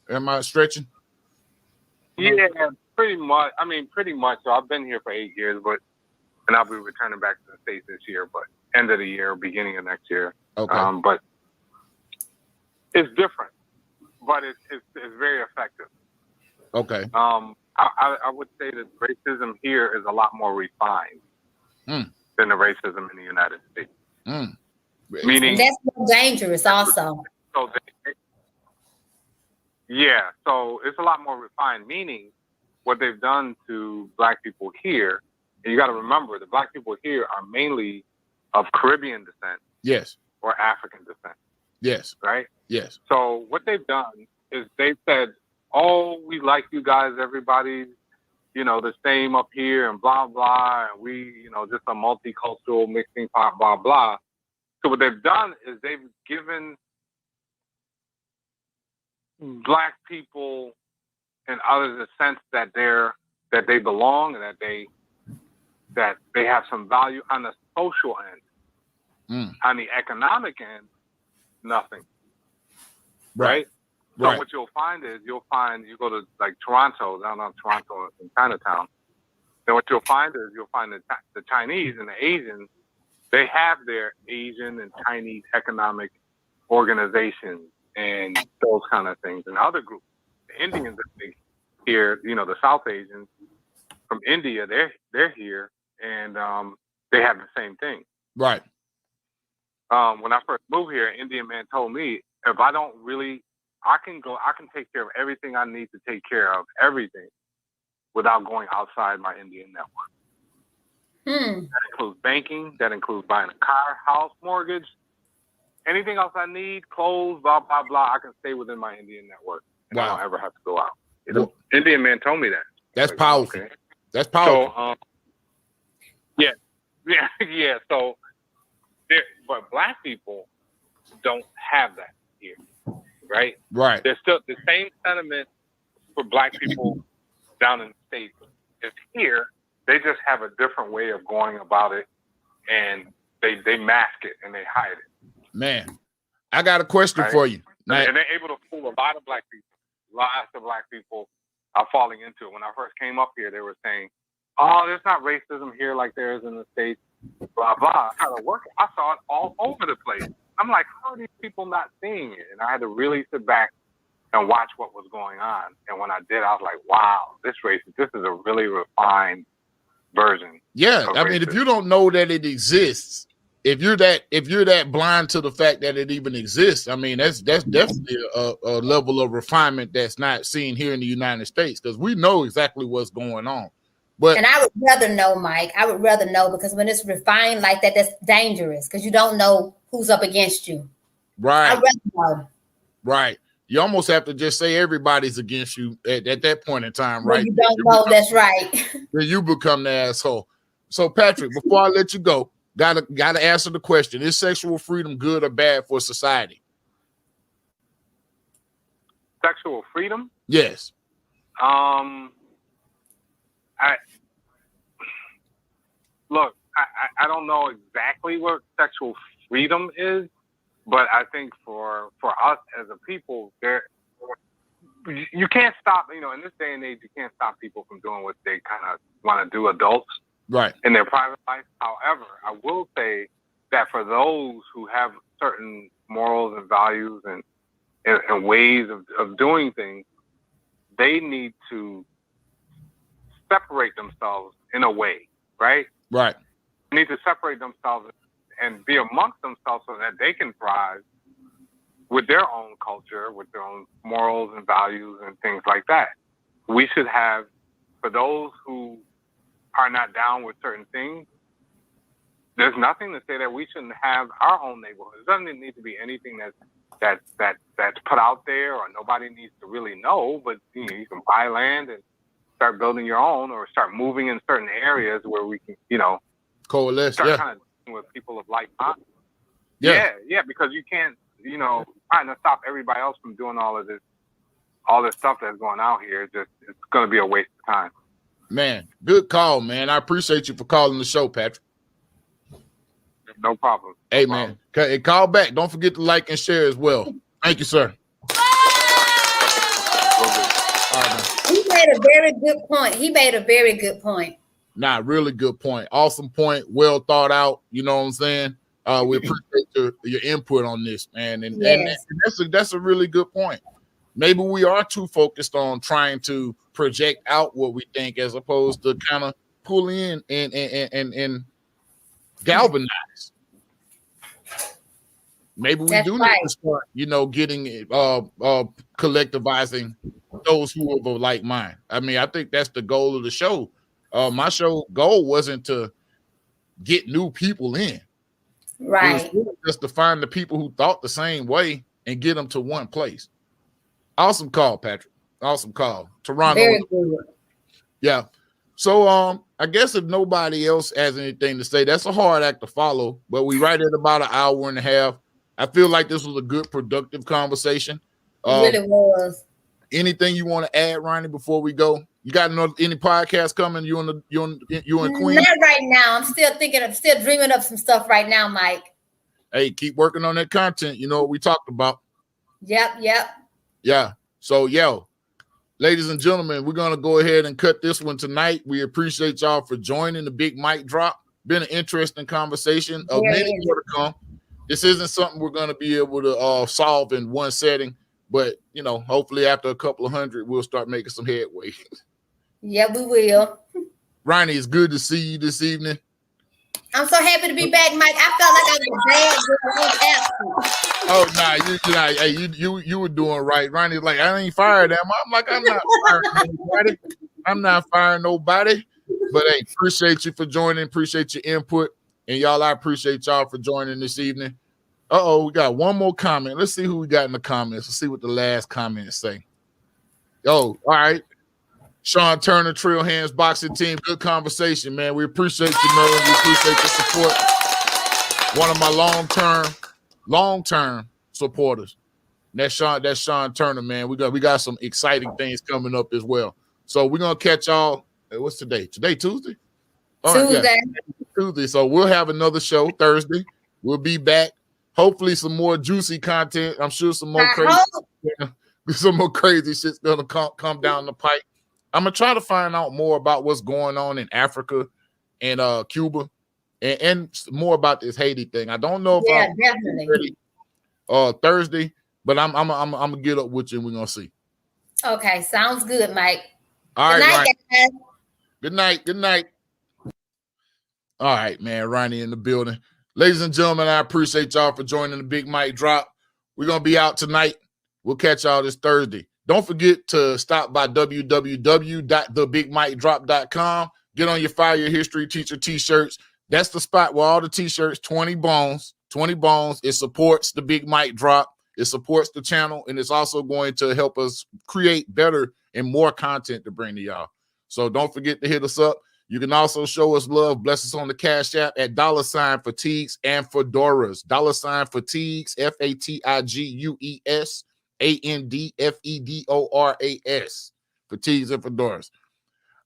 Am I stretching? Yeah, pretty much. I mean, pretty much. So I've been here for 8 years, and I'll be returning back to the States this year, but end of the year, beginning of next year. Okay. But it's different, but it's very effective. Okay. I would say that racism here is a lot more refined than the racism in the United States. Meaning, and that's more dangerous also. So it's a lot more refined, meaning what they've done to black people here, and you got to remember the black people here are mainly of Caribbean descent. Yes. Or African descent. Yes. Right? Yes. So what they've done is they've said, oh, we like you guys, everybody's, you know, the same up here and blah, blah, and we, you know, just a multicultural mixing pot, blah, blah. So what they've done is they've given black people and others a sense that they belong and that they have some value on the social end. On the economic end, nothing. Right? So what you'll find is you go to like Toronto, downtown Toronto in Chinatown. Then what you'll find is the Chinese and the Asians, they have their Asian and Chinese economic organizations and those kind of things. And other groups, the Indians that they here, you know, the South Asians from India, they're here and they have the same thing. Right. When I first moved here, an Indian man told me, if I don't really, I can take care of everything I need to take care of, everything, without going outside my Indian network. That includes banking, that includes buying a car, house, mortgage, anything else I need, clothes, blah, blah, blah, I can stay within my Indian network. And I don't ever have to go out. You know, Indian man told me that. That's powerful. Okay. That's powerful. So, yeah. So, but black people don't have that here, right? Right. There's still the same sentiment for black people down in the States is here. They just have a different way of going about it, and they mask it and they hide it. Man, I got a question for you. And they're able to fool a lot of black people. Lots of black people are falling into it. When I first came up here, they were saying, "Oh, there's not racism here like there is in the States." Blah blah. I started working. I saw it all over the place. I'm like, how are these people not seeing it? And I had to really sit back and watch what was going on. And when I did, I was like, wow, this is a really refined version. Yeah, I mean, if you don't know that it exists, if you're that blind to the fact that it even exists, I mean, that's definitely a level of refinement that's not seen here in the United States, because we know exactly what's going on. And I would rather know, Mike. I would rather know, because when it's refined like that, that's dangerous, because you don't know who's up against you. Right. I'd rather know. Right. You almost have to just say everybody's against you at that point in time, right? When you don't know, that's right. Then you become the asshole. So, Patrick, before I let you go, gotta answer the question: is sexual freedom good or bad for society? Sexual freedom? Yes. I don't know exactly what sexual freedom is, but I think for us as a people, you can't stop, you know, in this day and age, you can't stop people from doing what they kind of want to do, adults, right, in their private life. However, I will say that for those who have certain morals and values and ways of doing things, they need to separate themselves in a way, right? Right. They need to separate themselves and be amongst themselves so that they can thrive with their own culture, with their own morals and values and things like that. We should have, for those who are not down with certain things, there's nothing to say that we shouldn't have our own neighborhood. It doesn't need to be anything that's put out there or nobody needs to really know, but you know, you can buy land and start building your own, or start moving in certain areas where we can, you know, coalesce, start kind of dealing with people of like mind. Yeah, because you can't, you know, trying to stop everybody else from doing all this stuff that's going out here. It's going to be a waste of time. Man, good call, man. I appreciate you for calling the show, Patrick. No problem. Hey, man, call back. Don't forget to like and share as well. Thank you, sir. He made a very good point. Nah, really good point. Awesome point. Well thought out. You know what I'm saying? We appreciate your input on this, man. And that's a really good point. Maybe we are too focused on trying to project out what we think, as opposed to kind of pull in and galvanize. Maybe we do need to start, getting collectivizing those who are of a like mind. I mean, I think that's the goal of the show. My show goal wasn't to get new people in. Right. It was really just to find the people who thought the same way and get them to one place. Awesome call, Patrick. Awesome call. Toronto. Very good. Yeah. So I guess if nobody else has anything to say, that's a hard act to follow, but we right at about an hour and a half. I feel like this was a good, productive conversation. It really was. Anything you want to add, Ronnie, before we go? You got any podcasts coming? You and Queen? Not right now. I'm still dreaming up some stuff right now, Mike. Hey, keep working on that content. You know what we talked about. Yep. Yeah. So, ladies and gentlemen, we're going to go ahead and cut this one tonight. We appreciate y'all for joining the Big Mic Drop. Been an interesting conversation. Many more to come. This isn't something we're going to be able to solve in one setting, but, hopefully after a couple of hundred, we'll start making some headway. Yeah, we will. Ronnie, it's good to see you this evening. I'm so happy to be back, Mike. I felt like I was a bad girl. Hey, you were doing right. Ronnie's like, I ain't fired them. I'm like, I'm not firing anybody. I'm not firing nobody. But hey, appreciate you for joining. Appreciate your input. And y'all, I appreciate y'all for joining this evening. We got one more comment. Let's see who we got in the comments. Let's see what the last comments say. All right. Sean Turner, Trail Hands Boxing Team. Good conversation, man. We appreciate you, man. We appreciate the support. One of my long-term supporters. That's Sean Turner, man. We got some exciting things coming up as well. So we're gonna catch y'all. What's today? Today, Tuesday? Tuesday. Tuesday. So we'll have another show Thursday. We'll be back. Hopefully, some more juicy content. I'm sure some more crazy shit's gonna come down the pipe. I'm gonna try to find out more about what's going on in Africa and Cuba, and more about this Haiti thing. I don't know if I'm definitely ready Thursday, but I'm gonna get up with you and we're gonna see. Okay, sounds good, Mike. All right, night, guys. Good night. All right, man. Ronnie in the building. Ladies and gentlemen, I appreciate y'all for joining the Big Mic Drop. We're gonna be out tonight. We'll catch y'all this Thursday. Don't forget to stop by www.thebigmicdrop.com. Get on your Fire Your History Teacher t-shirts. That's the spot where all the t-shirts, 20 bones. It supports the Big Mic Drop. It supports the channel, and it's also going to help us create better and more content to bring to y'all. So don't forget to hit us up. You can also show us love. Bless us on the Cash App at $Fatigues and Fedoras. $Fatigues, FATIGUES. ANDFEDORAS. Fatigues and Fedoras.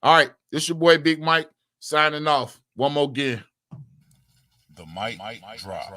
All right, this your boy Big Mike signing off. One more again. The Mic Drop.